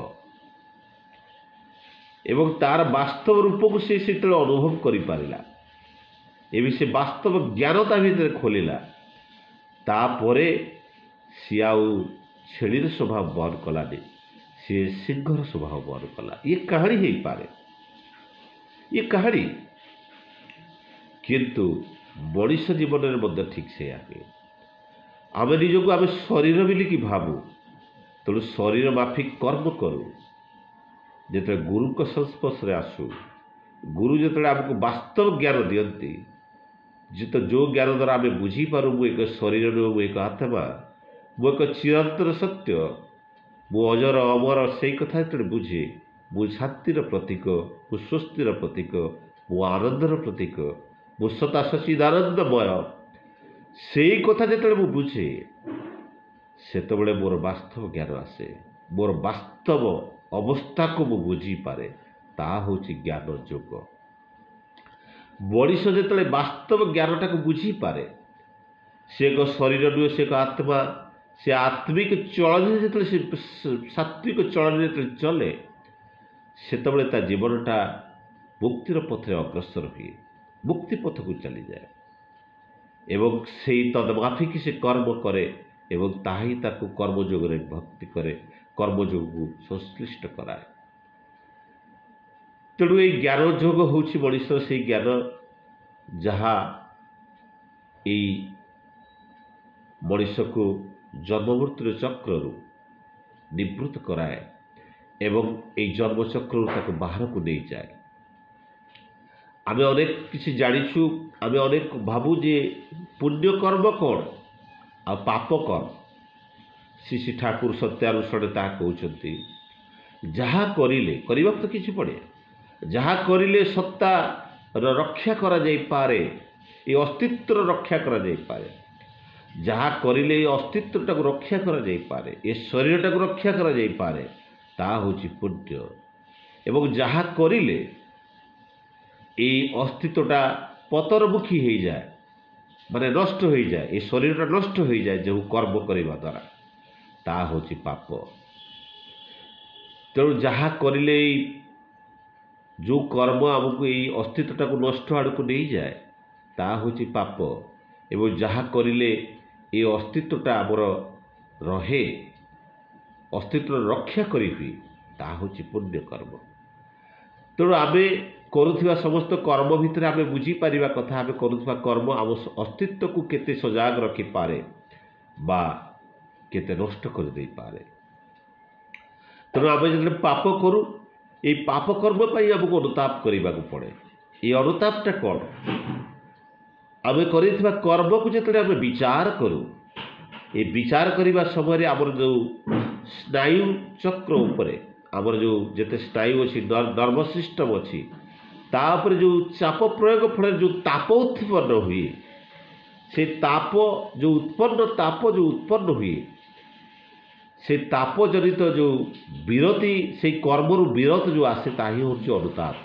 ଏବଂ ତାର ବାସ୍ତବ ରୂପକୁ ସେ ସେତେବେଳେ ଅନୁଭବ କରିପାରିଲା। ଏବେ ସେ ବାସ୍ତବ ଜ୍ଞାନ ତା ଭିତରେ ଖୋଲିଲା। ତାପରେ ସିଏ ଆଉ ଛେଳିର ସ୍ୱଭାବ ବହନ କଲାନି, ସିଏ ସିଂହର ସ୍ୱଭାବ ବହନ କଲା। ଇଏ କାହାଣୀ ହେଇପାରେ, ଇଏ କାହାଣୀ, କିନ୍ତୁ ମଣିଷ ଜୀବନରେ ମଧ୍ୟ ଠିକ୍ ସେଇଆ ହୁଏ। ଆମେ ନିଜକୁ ଆମେ ଶରୀର ବୋଲିକି ଭାବୁ, ତେଣୁ ଶରୀର ମାଫିକ କର୍ମ କରୁ। ଯେତେବେଳେ ଗୁରୁଙ୍କ ସଂସ୍ପର୍ଶରେ ଆସୁ, ଗୁରୁ ଯେତେବେଳେ ଆମକୁ ବାସ୍ତବ ଜ୍ଞାନ ଦିଅନ୍ତି, ଯେଉଁ ଜ୍ଞାନ ଦ୍ୱାରା ଆମେ ବୁଝିପାରୁ ମୁଁ ଏକ ଶରୀର ନୁହେଁ, ମୁଁ ଏକ ଆତ୍ମା, ମୁଁ ଏକ ଚିରନ୍ତନ ସତ୍ୟ, ମୁଁ ଅଜର ଅମର, ସେଇ କଥା ଯେତେବେଳେ ବୁଝେ ମୁଁ ଶାନ୍ତିର ପ୍ରତୀକ, ମୁଁ ସ୍ୱସ୍ତିର ପ୍ରତୀକ, ମୁଁ ଆନନ୍ଦର ପ୍ରତୀକ, ମୁଁ ସତା ସଚିଦାନନ୍ଦମୟ, ସେଇ କଥା ଯେତେବେଳେ ମୁଁ ବୁଝେ ସେତେବେଳେ ମୋର ବାସ୍ତବ ଜ୍ଞାନ ଆସେ, ମୋର ବାସ୍ତବ ଅବସ୍ଥାକୁ ମୁଁ ବୁଝିପାରେ। ତାହା ହେଉଛି ଜ୍ଞାନ ଯୋଗ। ମଣିଷ ଯେତେବେଳେ ବାସ୍ତବ ଜ୍ଞାନଟାକୁ ବୁଝିପାରେ, ସେ ଏକ ଶରୀର ନୁହେଁ, ସେ ଏକ ଆତ୍ମା, ସେ ଆତ୍ମିକ ଚଳନରେ ଯେତେବେଳେ ସେ ସାତ୍ଵିକ ଚଳନରେ ଯେତେବେଳେ ଚଲେ, ସେତେବେଳେ ତା ଜୀବନଟା ମୁକ୍ତିର ପଥରେ ଅଗ୍ରସର ହୁଏ, ମୁକ୍ତି ପଥକୁ ଚାଲିଯାଏ ଏବଂ ସେଇ ତଦମାଫିକି ସେ କର୍ମ କରେ ଏବଂ ତାହା ହିଁ ତାକୁ କର୍ମଯୋଗରେ ଭକ୍ତି କରେ, କର୍ମଯୋଗକୁ ସଂଶ୍ଳିଷ୍ଟ କରାଏ। ତେଣୁ ଏଇ ଜ୍ଞାନ ଯୋଗ ହେଉଛି ମଣିଷର ସେଇ ଜ୍ଞାନ ଯାହା ଏଇ ମଣିଷକୁ ଜନ୍ମମୃତ୍ୟୁର ଚକ୍ରରୁ ନିବୃତ୍ତ କରାଏ ଏବଂ ଏଇ ଜନ୍ମଚକ୍ରରୁ ତାକୁ ବାହାରକୁ ନେଇଯାଏ। ଆମେ ଅନେକ କିଛି ଜାଣିଛୁ, ଆମେ ଅନେକ ଭାବୁ ଯେ ପୁଣ୍ୟକର୍ମ କ'ଣ ଆଉ ପାପ କ'ଣ। ଶ୍ରୀ ଶ୍ରୀ ଠାକୁର ସତ୍ୟାନୁଷ୍ଠାନରେ ତାହା କହୁଛନ୍ତି, ଯାହା କରିଲେ, କରିବାକୁ ତ କିଛି ପଡ଼େ, ଯାହା କରିଲେ ସତ୍ତାର ରକ୍ଷା କରାଯାଇପାରେ, ଏ ଅସ୍ତିତ୍ୱର ରକ୍ଷା କରାଯାଇପାରେ, ଯାହା କରିଲେ ଏ ଅସ୍ତିତ୍ୱଟାକୁ ରକ୍ଷା କରାଯାଇପାରେ, ଏ ଶରୀରଟାକୁ ରକ୍ଷା କରାଯାଇପାରେ, ତାହା ହେଉଛି ପୁଣ୍ୟ। ଏବଂ ଯାହା କରିଲେ এই অস্তিত্বটা পতনমুখী হয়ে যায়, মানে নষ্ট হয়ে যায়, এই শরীরটা নষ্ট হয়ে যায় যে কর্ম করিবা দ্বারা, তা হচ্ছে পাপ। তেণু যাহা করিলে যে কর্ম আমাকে এই অস্তিত্বটাকে নষ্ট আড়ক নিয়ে যায় তা হচ্ছে পাপ এবং যাহা করিলে এই অস্তিত্বটা আমার रहे अस्तित्व रक्षा करी हुई ता होची पुण्य कर्म। तेणु आम करुवा समस्त कर्म भितर आम बुझीपर कथा आम करुवा कर्म आम अस्तित्व को केते सजाग रखिपे बा केते नष्ट कर दे पारे। तेणु आम जो पाप करूँ ये पाप कर्म पर आमको अनुताप करने को पड़े। ये अनुतापटा कौन आम कर्म को जो आम विचार करूँ ये विचार करने समय आमर जो स्नायु चक्र उपरे आमर जो जिते स्नायु अच्छी नर्व सिस्टम अच्छी तापर जो चाप प्रयोग फल जो ताप उत्पन्न हुए से ताप जो उत्पन्न हुए से ताप जनित जो विरति से कर्मरु विरत जो आसे ताही होची अनुताप।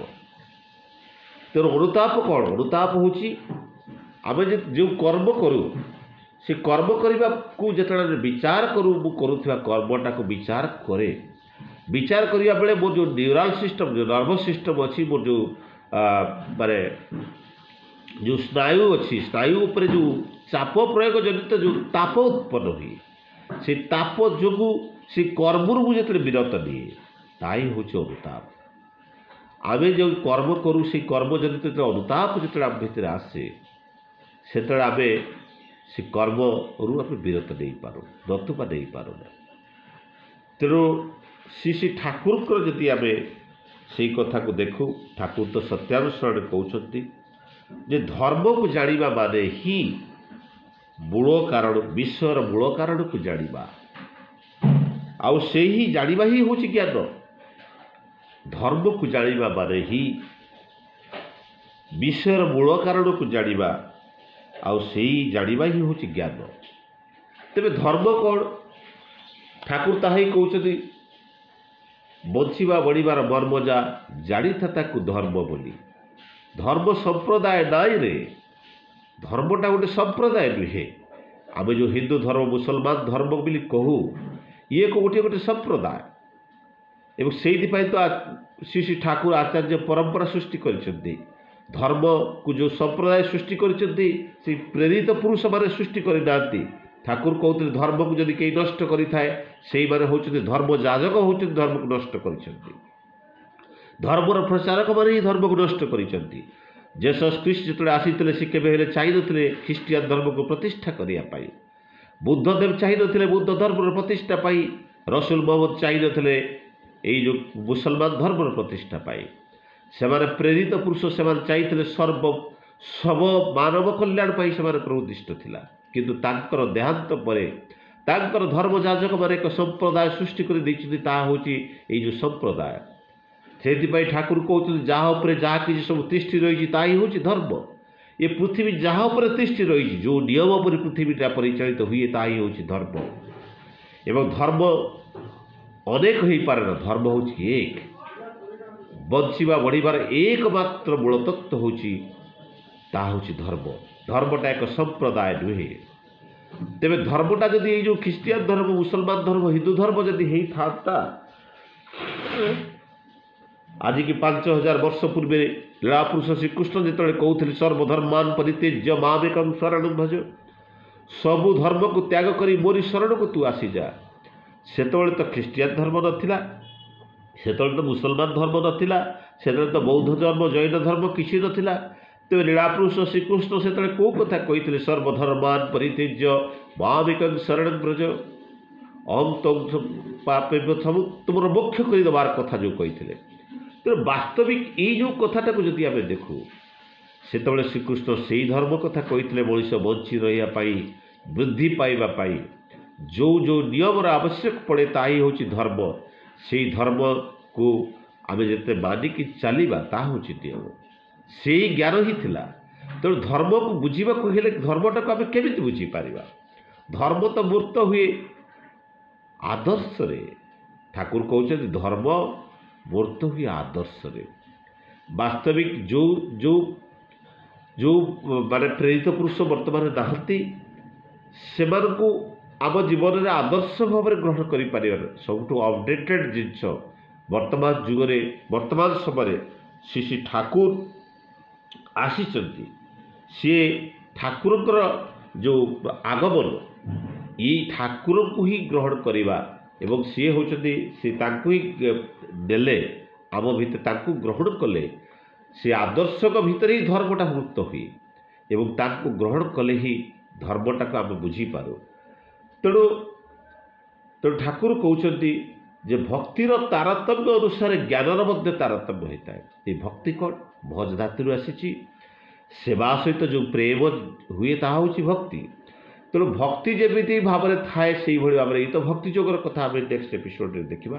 तेणु अनुताप कौन अनुताप होची आम जो कर्म करूँ से कर्म करने को जो विचार करूँ मु करुवा कर्मटा को विचार करे विचार करिया बेले मोर जो न्यूरल सिस्टम जो नर्वस सिस्टम अच्छी मोर जो माने जो स्नायु अच्छी स्नायु उपर जो चाप प्रयोग जनित जो ताप उत्पन्न हुए से ताप जो से कर्मरु मुझे विरत दिए ताई हूँ अनुताप। आम जो कर्म करूँ से कर्म जनित जो अनुताप जो आम भितर आसे से आम से कर्म रु आम विरत नहीं पारू नतुबा नहीं पारू ना। तेणु श्री ठाकुर जदि आम से कथा को देखू ठाकुर तो सत्यानुसरण कहते जे धर्म को जानिबा माने ही मूल कारण विश्वर मूल कारण को जानिबा आउ से ही जानिबा ही होची ज्ञान। धर्म को जानिबा माने ही विश्वर मूल कारण को जानिबा आउ से ही जानिबा ही होची ज्ञान। तेबे धर्म कौन ठाकुर ताही कहते बंचिबा बढ़िबार मर्म जा जानी था ताकू धर्म बोली। धर्म संप्रदाय नाई रे धर्मटा गोटे संप्रदाय नुहे। आम जो हिंदू धर्म मुसलमान धर्म बोली कहू ये को गोटे गोटे संप्रदाय एवं से तो श्री श्री ठाकुर आचार्य परंपरा सृष्टि करछन्ति। धर्म को जो संप्रदाय सृष्टि करछन्ति से प्रेरित पुरुष माने सृष्टि करि नांती। ठाकुर कहते धर्म को जदि कहीं नष्ट करिथाए सेई माने होचन्ति धर्म जाजक होचन्ति धर्म को नष्ट करछन्ति। धर्मर प्रचारक माने ही धर्म को नष्ट करछन्ति। जेसस ख्रीष्ट जिते आसीते से केबे हेले चाहि नथिले ख्रीष्टियान धर्म को प्रतिष्ठा करिया पाई। बुद्धदेव चाहि नथिले बुद्ध धर्म प्रतिष्ठा पाई। रसूल मोहम्मद चाहि नथिले एई जो मुसलमान धर्म प्रतिष्ठा पाई। सेमाने प्रेरित पुरुष सेमाने चाहिए सर्व सब मानव कल्याण पाई सेमाने प्रउद्दिष्ट थिला। किंतु तांकर देहांत परे तांकर धर्म जाजक माने एक संप्रदाय सृष्टि कर दैछथि ता होची एई जो संप्रदाय। सेथिपाई ठाकुर कहते जहाँ उपरे जहाँ किसी सब तिष्ठि रही ताही होची धर्म। ये पृथ्वी जहाँ उपरे तिष्ठि रही जो नियम पर पृथ्वीटा परिचालित हुए ताही होची धर्म। एवं धर्म अनेक हो पारे ना धर्म होची एक बंचिबा बढ़िबार एकमात्र मूल तत्व होची ता होची धर्म। धर्मटा एक संप्रदाय नुहे। तेरे धर्मटा जदि ये जो ख्रीष्टियान धर्म मुसलमान धर्म हिंदू धर्म जदि ही था आज की 5000 वर्ष पूर्व लीलापुरुष श्रीकृष्ण जिते कहते सर्वधर्मान परित्यज्य मामेकं शरणं भज सबु धर्म को त्याग करी मोरी शरण को तू आसी जा। सेतबेले तो ख्रीष्टियान धर्म नथिला सेतबेले तो मुसलमान धर्म नथिला सेतबेले तो बौद्ध धर्म जैन धर्म किसी नथिला। तो लीलापुरुष श्रीकृष्ण से कौ कथा कही सर्वधर्मान परित्यज्य मामेकं शरणं भज अहं त्वं पापेभ्यो तुम मोक्ष करदेवार कथा जो कही। तो वास्तविक ये जो कथाटा को जदि आम देखू सेतबेले श्रीकृष्ण से धर्म कथा कही मनीष बंची रही वृद्धि पाइबापी जो जो नियम आवश्यक पड़े ताही होची धर्म। से धर्म को आम जिते मानिकी चलवा ता होची नियम से ज्ञान ही थिला। तेणु धर्म को बुझा हेले धर्मटा को आम केमिति बुझीपर। धर्म तो मूर्त हुए आदर्श रे। ठाकुर कहते धर्म मूर्त हुए आदर्श रे। वास्तविक जो जो जो माने प्रेरित पुरुष वर्तमान नहांती सेमानकु आम जीवन में आदर्श भाव में ग्रहण कर सबुठ अपडेटेड जिनस वर्तमान जुगरे वर्तमान समय श्री श्री ठाकुर आसी सी ठाकुर जो आगमन ये ठाकुर को ही ग्रहण करवा एवं सी होती सी तांकु ही देले आम भितर तांकु ग्रहण कले से आदर्शक भितर ही धर्मटा मुक्त हुए एवं तांकु ग्रहण कले ही धर्मटा को आम बुझीपारू। तेणु तेणु ठाकुर कहते जे भक्तिर तारतम्य अनुसार ज्ञानर मध्य तारतम्य होता है। ये भक्ति कौन भज धातु आसी सेवा सहित जो प्रेम हुए ताहा होची भक्ति। तेणु भक्ति जमी भाव में थाए से भाव में ये तो भक्ति जोगर कथा आम नेक्स्ट एपिसोड में देखा।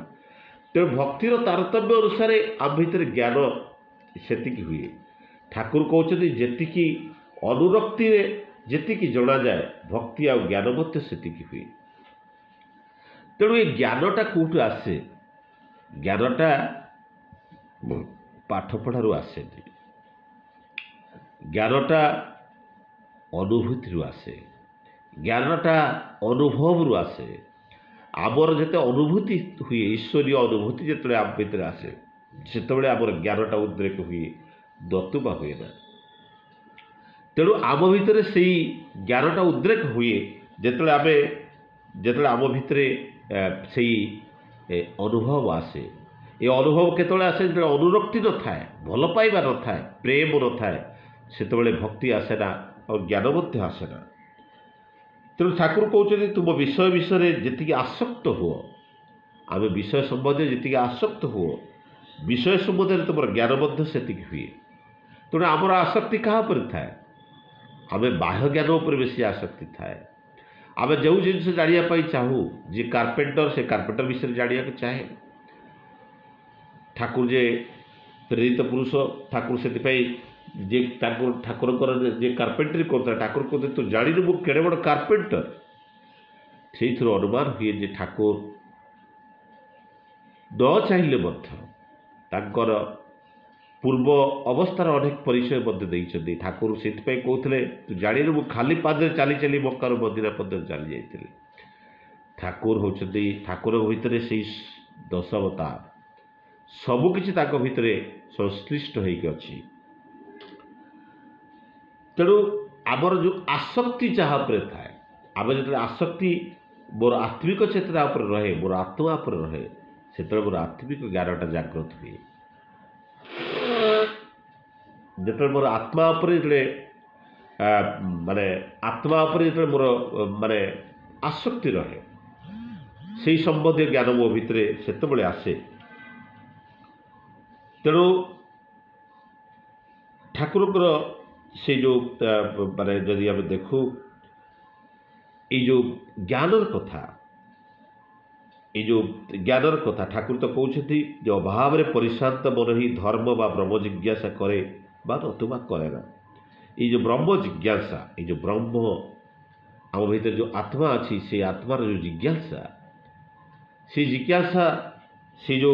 तेणु भक्तिर तारतम्य अनुसार आम भीतर ज्ञान सेतिकी हुए। ठाकुर कहते जेतिकी अनुरक्ति जेतिकी जना जाए भक्ति आ ज्ञान मध्य सेतिकी हुए। तेणु ये ज्ञानटा कौटू आसे ज्ञानटा पाठ पढ़ारू आसे ज्ञानटा अनुभूति आसे ज्ञानटा अनुभव आसे आमर जिते अनुभूति हुए ईश्वरीय अनुभूति जिते आम भीतर आसे से आमर ज्ञानटा उद्रेक हुए दतुबा हुए ना। तेणु आम भितर से ज्ञानटा उद्रेक हुए जिते आम भितर से अनुभव आसे। ये अनुभव केतले आसे जो अनुरक्ति न थाए भल पाइबा न थाए प्रेम न थाए से भक्ति आसेना और ज्ञान मध्य आसेना। तेणु ठाकुर कहते तुम विषय विषय जी आसक्त हुओ आम विषय संबंधी जी आसक्त हुओ विषय संबंध तुम ज्ञान मध्य से हुए। तेणु आमर आसक्ति क्या थाए आम बाह्य ज्ञान उपर बेसी आसक्ति थाए। आम जो जिन जानापी चाहू जी कार्पेंटर से कार्पेंटर विषय जाना चाहे ठाकुर जे प्रेरित पुरुष ठाकुर से जे ठाकुर जे कार्पेंटरी करता ठाकुर कहते तू जानी मु केड़े बड़ कार्पेंटर से अनुमान हुए जे ठाकुर न चाहिए पूर्व अवस्थार अनेक परिचय ठाकुर से कहते तू जानी मु खाली पादे चली चली मक्कार मदिना पद चली जाइए। ठाकुर होती ठाकुर भितर से दशावतार सबकि भितर संश्लिष्ट होगी। तेणु आमर जो आसक्ति जहाँ थाए आम जो आसक्ति मोर आत्मिक चेतना पर रहे मोर आत्मा पर रहे से मोर आत्मिक ज्ञानटा जागृत हुए। जो मोर आत्मा माने आत्मा जो मोर माने आसक्ति रहे से संबंधी ज्ञान मो भितर से आसे। तेणु ठाकुर से जो माने जदि आम देखू ये जो ज्ञानर कथा ये जो ज्ञानर कथा ठाकुर तो कहते जो अभाव में परिशांत मन ही धर्म बा ब्रह्म जिज्ञासा करे बा नतुबा करे ना। ये जो ब्रह्म जिज्ञासा ये जो ब्रह्म आम भीतर जो आत्मा अच्छी से आत्मार जो जिज्ञासा से जो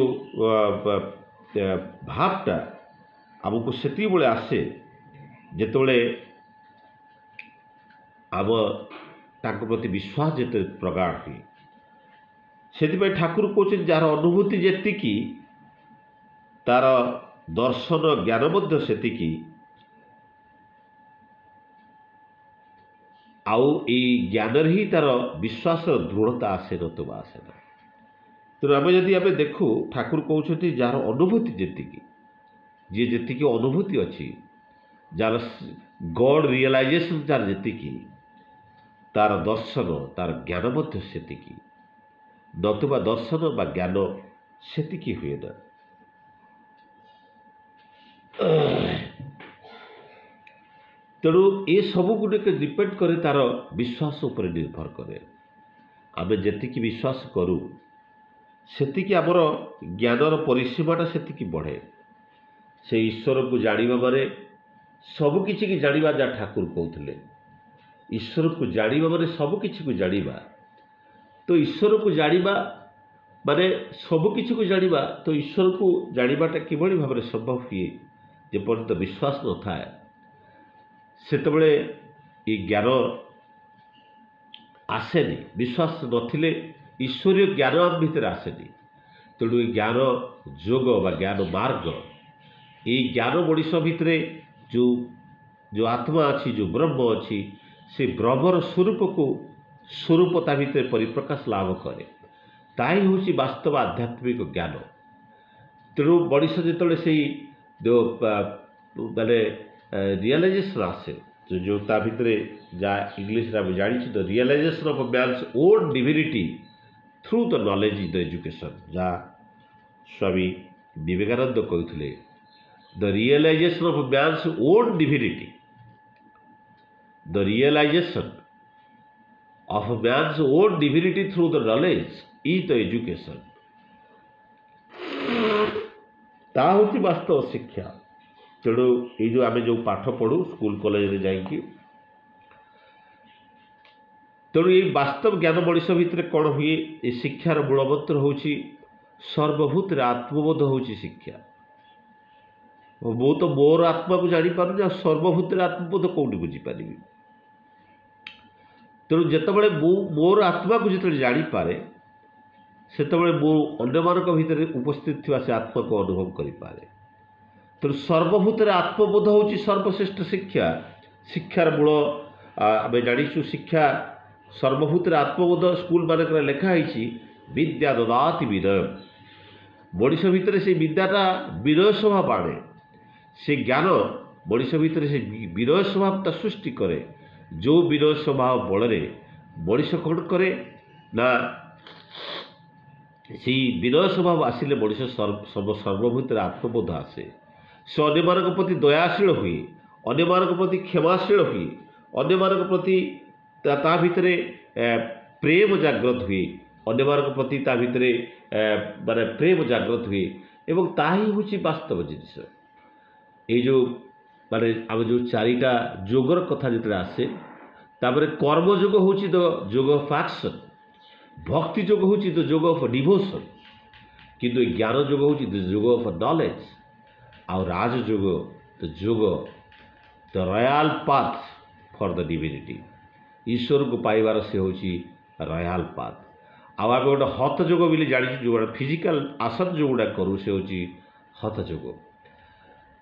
भावटा आमको से आसे जिते आम तांको प्रति विश्वास जिते प्रगाढ़ हुए से ठाकुर कहते जार अनुभूति जी तार दर्शन ज्ञान मध्य से आउ ज्ञान ही तार विश्वास दृढ़ता आसे नतुबा आसे ना। तेणु आम जदि आम देखू ठाकुर कहते जार अनुभूति जी जी अनुभूति अच्छी जार गॉड रियलाइजेशन जार जी तार दर्शन तार ज्ञान मध्य से नतुबा दर्शन बा ज्ञान से हुए ना। तेणु ये सब गुड़िक डिपेंड करे तार विश्वास उपर निर्भर करे। आम जी विश्वास करूँ सेतिकी आमर ज्ञानर परिसीमाटा सेतिकी बढ़े। से ईश्वर को जानिबा माने सबकि की जानिबा जा ठाकुर कहते ईश्वर को जानिबा माने सबकि को जानिबा। तो ईश्वर को जानिबा माने सबकि को जानिबा। तो ईश्वर को जानिबाटा किभली भाव में संभव हुए जेपर्यंत विश्वास न थाए सेतबेले ये ज्ञान आसेनी। विश्वास नथिले ईश्वरीय ज्ञान आम भीतर आसेनी। तेणु ज्ञान जोग बा ज्ञान मार्ग ये ज्ञान मनीष भितर जो जो आत्मा अच्छी जो ब्रह्म अच्छी से ब्रह्मर स्वरूप को स्वरूप ता भितर परिप्रकाश लाभ करे ताही हूँ वास्तव आध्यात्मिक ज्ञान। तेणु मनीष जो जो माने रियलाइजेशन आसे जो ता भितर जा इंग्लिश रे जानी the realization of man's own divinity through the knowledge in the education जहाँ स्वामी विवेकानंद कहते the realization of man's own divinity the realization of man's own divinity through the knowledge is the education ता हूँ वास्तव शिक्षा। तेणु ये जो आम जो पाठ पढ़ू स्कूल कॉलेज में जाइए तेणु ये वास्तव ज्ञान मनीष भितर कौन हुए ये शिक्षार मूलमंत्र हूँ सर्वभूत आत्मबोध हूँ शिक्षा। मु तो मोर आत्मा को जापर सर्वभूत आत्मबोध कौटी बुझीपारि तेणु जितेबाला मोर आत्मा को जो जापे से अन्य मान भर उपस्थित थी से आत्मा को अनुभव करें। तेणु सर्वभूत आत्मबोध हूँ सर्वश्रेष्ठ शिक्षा। शिक्षार मूल आम जाचु शिक्षा सर्वभूत आत्मबोध स्कूल मानक लिखाई विद्या ददाति विनय मनीष भितर से विद्याटा विनय स्वभाव आने से ज्ञान मनीष भितर से विनय स्वभावटा सृष्टि करे। जो विनय स्वभाव बल मनीष कौन करे ना से विनय स्वभाव आसिले मनीष सर्वभूत आत्मबोध आसे से अन्य मान प्रति दयाशील हुए अन्य मान प्रति क्षमाशील हुए अन्य मान प्रति ता भितर प्रेम जागृत हुए अन्य मान प्रति ता भितर माने प्रेम जागृत हुए एवं ताही हूँ वास्तव जिनिस। ये जो माने आम जो चारिटा जोगर कथा जो आसे तापर कर्मयोग हूँ द जोग ऑफ एक्शन भक्ति जोग हूँ द जोग ऑफ डिवोशन किंतु ज्ञान जोग हूँ द जोग ऑफ नॉलेज आउ राजयोग द जोग the royal path for the divinity ईश्वर को पाइबार से हूँ रॉयल पाथ। आउ आम गोटे हत जोग बोली जानी जो फिजिकल आसन जो गुड़ा करूँ से हूँ हत जोग।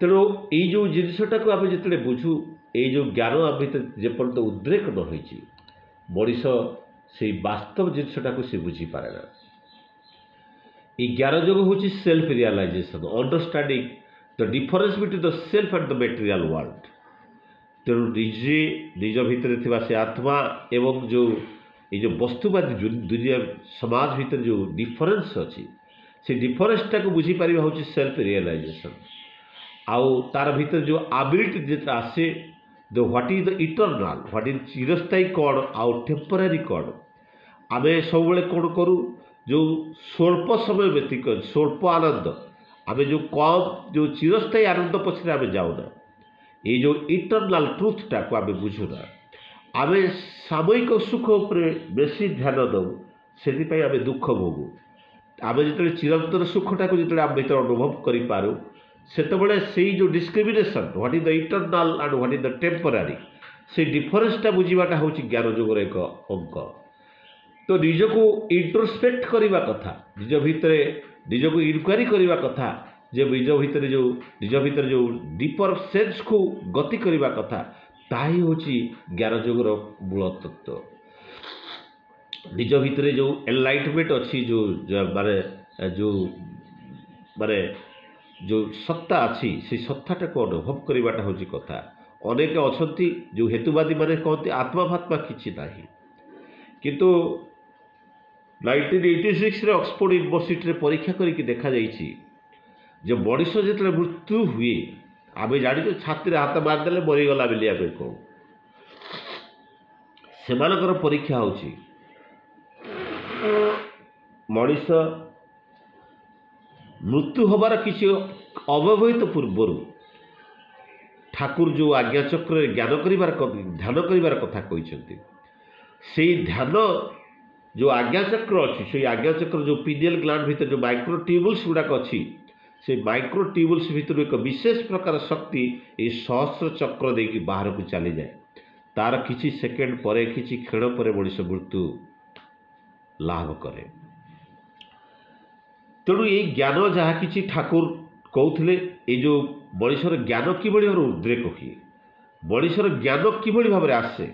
तेणु ये जो जिनसटा को आम जो बुझू ये जो ज्ञान आम भर जेपर्यंत उद्रेक न हो मनीष से वास्तव जिनसटा को सी बुझीपारे ना। ये ज्ञान जोग हूँ self realization understanding the difference between the self and the material world. तेणु निजे निज भितर थिबा से आत्मा एवं जो ये जो वस्तुवादी दुनिया समाज भितर जो डिफरेंस अच्छी से डिफरेंसटा को बुझीपार हूँ सेल्फ रियलाइजेशन। आउ तार भीतर जो एबिलिटी जो आसे the what is the eternal what is चिरस्थायी कौन आउ टेम्परारी कौन आम सब कौन करूँ जो स्वल्प समय व्यतीत स्वल्प आनंद आम जो कम जो चिरस्थायी आनंद पछरे आम जाऊना ये जो इटरनाल ट्रुथटा को आम बुझुना आम सामयिक सुख उपर बेसी ध्यान दऊ से आम दुख भोगू। आम जो चिरंतर सुखटा को जो आम भर अनुभव करूँ से जो discrimination what is the eternal and what is the temporary से डिफरेंसटा बुझाटा हूँ ज्ञान जोगर एक अंक। तो निजको इंट्रोस्पेक्ट करने कथा निज भितर निजको इनक्वारी करने कथा जे निज भितर जो डीपर सेंस को गति करने कथा ताही हूँ ज्ञान जोगर मूल तत्व। निज भितर जो एनलाइटमेंट अच्छी जो माने जो सत्ता अच्छी से सत्ताटा को अनुभव करवाटा हूँ कथा। अनेक अच्छा जो हेतुवादी माने कहते आत्मा फात्मा किसी ना किंतु 1986 ऑक्सफोर्ड यूनिवर्सिटी परीक्षा करके देखा जाइए जो मनीष जो मृत्यु हुए आम जानी छाती हाथ मारिदे मरीगला बोली आम कहूँ से परीक्षा हो मनीष मृत्यु हबार किसी अव्यवहित पूर्वर ठाकुर जो आज्ञाचक्र ज्ञान करिबार ध्यान करिबार कथा कहते से ध्यान जो आज्ञाचक्र अच्छी से आज्ञाचक्र जो पीनियल ग्लैंड भीतर जो माइक्रो ट्यूबुल्स गुड़ाक अच्छी से माइक्रो ट्यूबुल्स भीतर एक विशेष प्रकार शक्ति ये सहस्र चक्र देकी बाहर को चली जाए तार किसी सेकेंड पर किसी क्षण पर मनीष मृत्यु लाभ करे। तेणु ये ज्ञान जहाँ कि ठाकुर कहते ये जो मनीषर ज्ञान कि भाव उद्रेक हुए मनीषर ज्ञान कि भाव आसे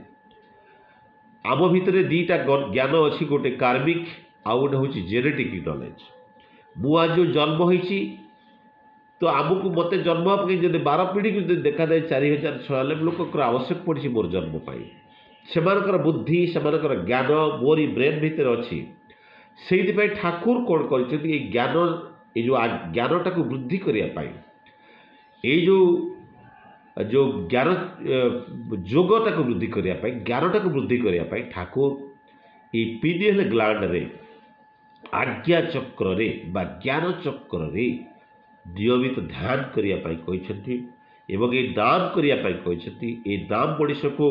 आम भितर दीटा ज्ञान अच्छी गोटे कार्मिक आउ गोटे हूँ जेनेटिक नॉलेज। मु आज जो जन्म होती तो आमको मत जन्म जब 12 पीढ़ी को देखा जाए 4000 लोक आवश्यक पड़ी मोर जन्मपाई से बुद्धि से ज्ञान मोरी ब्रेन भितर अच्छी से ठाकुर कौन कर ज्ञान ये जो ज्ञानटा को वृद्धि करने ये जो ज्ञान जोगटा को वृद्धि करने ज्ञानटा को वृद्धि करने ठाकुर ये पीनियल ग्लैंड रे आज्ञा चक्र रे बा ज्ञान चक्र रे नियमित ध्यान करने एवं ये नाम करने ये नाम मनीष को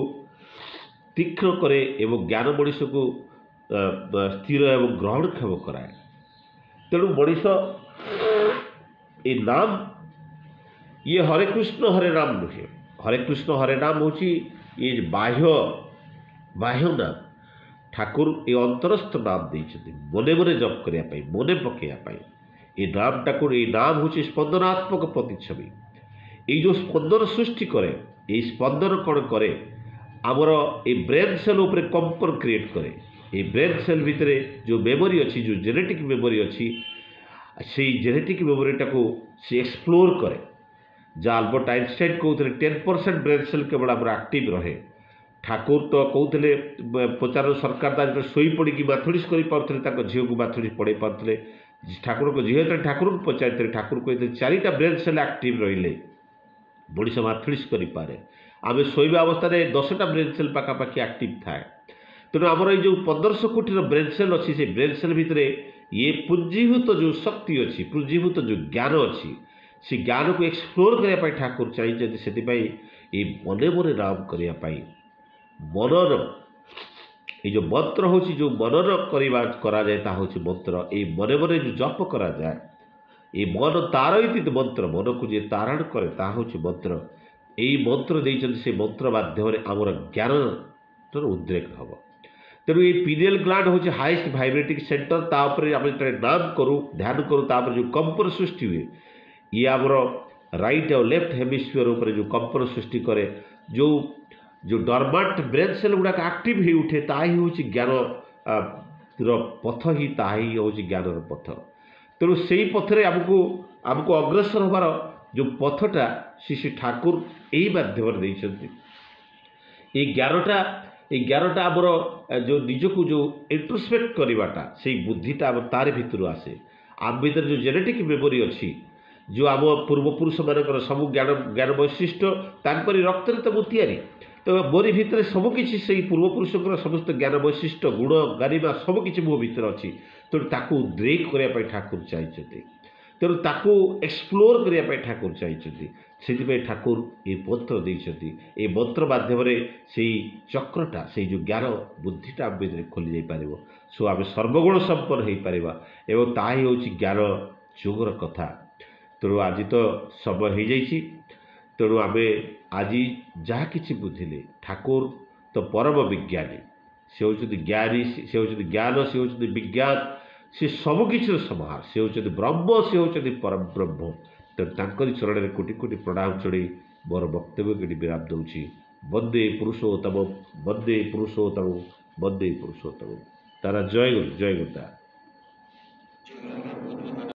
तीक्ष्ण करे एवं ज्ञान मनीष को स्थिर एवं ग्रहणक्षम कराए। तेणु मनीष ये नाम ये हरे कृष्ण हरे नाम नुहे। हरे कृष्ण हरे नाम हूँ ये बाह्य नाम ठाकुर ये अंतरस्थ नाम देते मने मने जप करने मने पकड़ापी ये नामटा को ये नाम हूँ स्पंदनात्मक प्रतिच्छवि ये जो स्पंदन सृष्टि करे ये स्पंदन कौन करे आमर ये ब्रेन सेल उपरे कंपन क्रिएट करे। ये ब्रेन सेल भितर जो मेमोरी अच्छी जो जेनेटिक मेमोरी अच्छी से जेनेटिक मेमोरीटा को सी एक्सप्लोर करे। जहाँ अल्बर्ट आइंस्टाइन कहते 10% ब्रेन सेल केवल आम एक्टिव रहे। ठाकुर तो कहते पचार सरकार दायित्व शोई पड़ी मैथमेटिक्स कर झील को मैथमेटिक्स पढ़े पारे। ठाकुर को झील ठाकुर को पचार ठाकुर कहते 4टा ब्रेन सेल एक्टिव रहिले मनीष मैथमेटिक्स करें। आम शोवा अवस्था 10टा ब्रेन सेल पाखापाखि एक्टिव थाए। तेणु आमर ये 1500 कोटी ब्रेन सेल अच्छी से ब्रेन सेल भितर ये पुंजीभूत जो शक्ति अच्छी पुंजीभूत जो ज्ञान अच्छी से ज्ञान को एक्सप्लोर करने ठाकुर चाहिए से ये मने मने नाम करने मनन ये जो मंत्र हूँ जो मनन करा जाए ता हूँ मंत्र ये मने मने जो जप करा जाए ये मन तारयित मंत्र मन को जी तारण करे ता हूँ मंत्र यही मंत्र देते से मंत्र माध्यम आमर ज्ञान उद्रेक हम। तेणु ये पीनियल ग्लैंड हूँ हाईएस्ट वाइब्रेटिंग सेंटर तापर आम नाम करूँ ध्यान करूँ तापर जो कंपन सृष्टि हुए ये आमर राइट और लेफ्ट हेमिस्फीयर उपर जो कंपन सृष्टि करे जो जो डरमांट ब्रेन सेल गुड़ाक एक्टिव हो उठे ताही हूँ ज्ञान पथ ही ताही हूँ ज्ञान पथ। तेणु से ही पथरे आमको अग्रसर होबार जो पथटा श्री ठाकुर यही माध्यम देते ये ज्ञानटा आमर जो निजक जो इंट्रोस्पेक्ट करवाटा से बुद्धिटा तार भितर आसे आम भीतर जो जेनेटिक मेमोरी अच्छी जो आम पूर्वपुरुष मान सब ज्ञान वैशिष्ट रक्त तो मु तैयारी तो मोरी भितर सबकि से पूर्वपुरुष समस्त ज्ञान वैशिष्ट गुण गारिमा सबकि मो भीतर अच्छी। तेणु ताकू उद्रेक करने ठाकुर चाहिए। तेणु ताकू एक्सप्लोर करने ठाकुर चाहिए से ठाकुर ये मंत्र देते ये मंत्र माध्यम से चक्रटा से जो ज्ञान बुद्धिटा आम भीतर खोली जापर सो आम सर्वगुण संपन्न हो पार एवं ताही हूँ ज्ञान जोगर कथा। तेणु आज तो समय हो जाइए। तेणु आम आज जहाँ कि बुझिले ठाकुर तो परम विज्ञानी से होती ज्ञानी से होती ज्ञान से होती विज्ञान से सबकि समाहार से होती ब्रह्म से होती परम ब्रह्म। तेणु चरण में कोटि कोटि प्रणाम चढ़ी मोर वक्तव्य के विराम दूसरी। वंदे पुरुषोत्तम वंदे पुरुषोत्तम वंदे पुरुषोत्तम। तारा जय गुरु जय गुरुदा।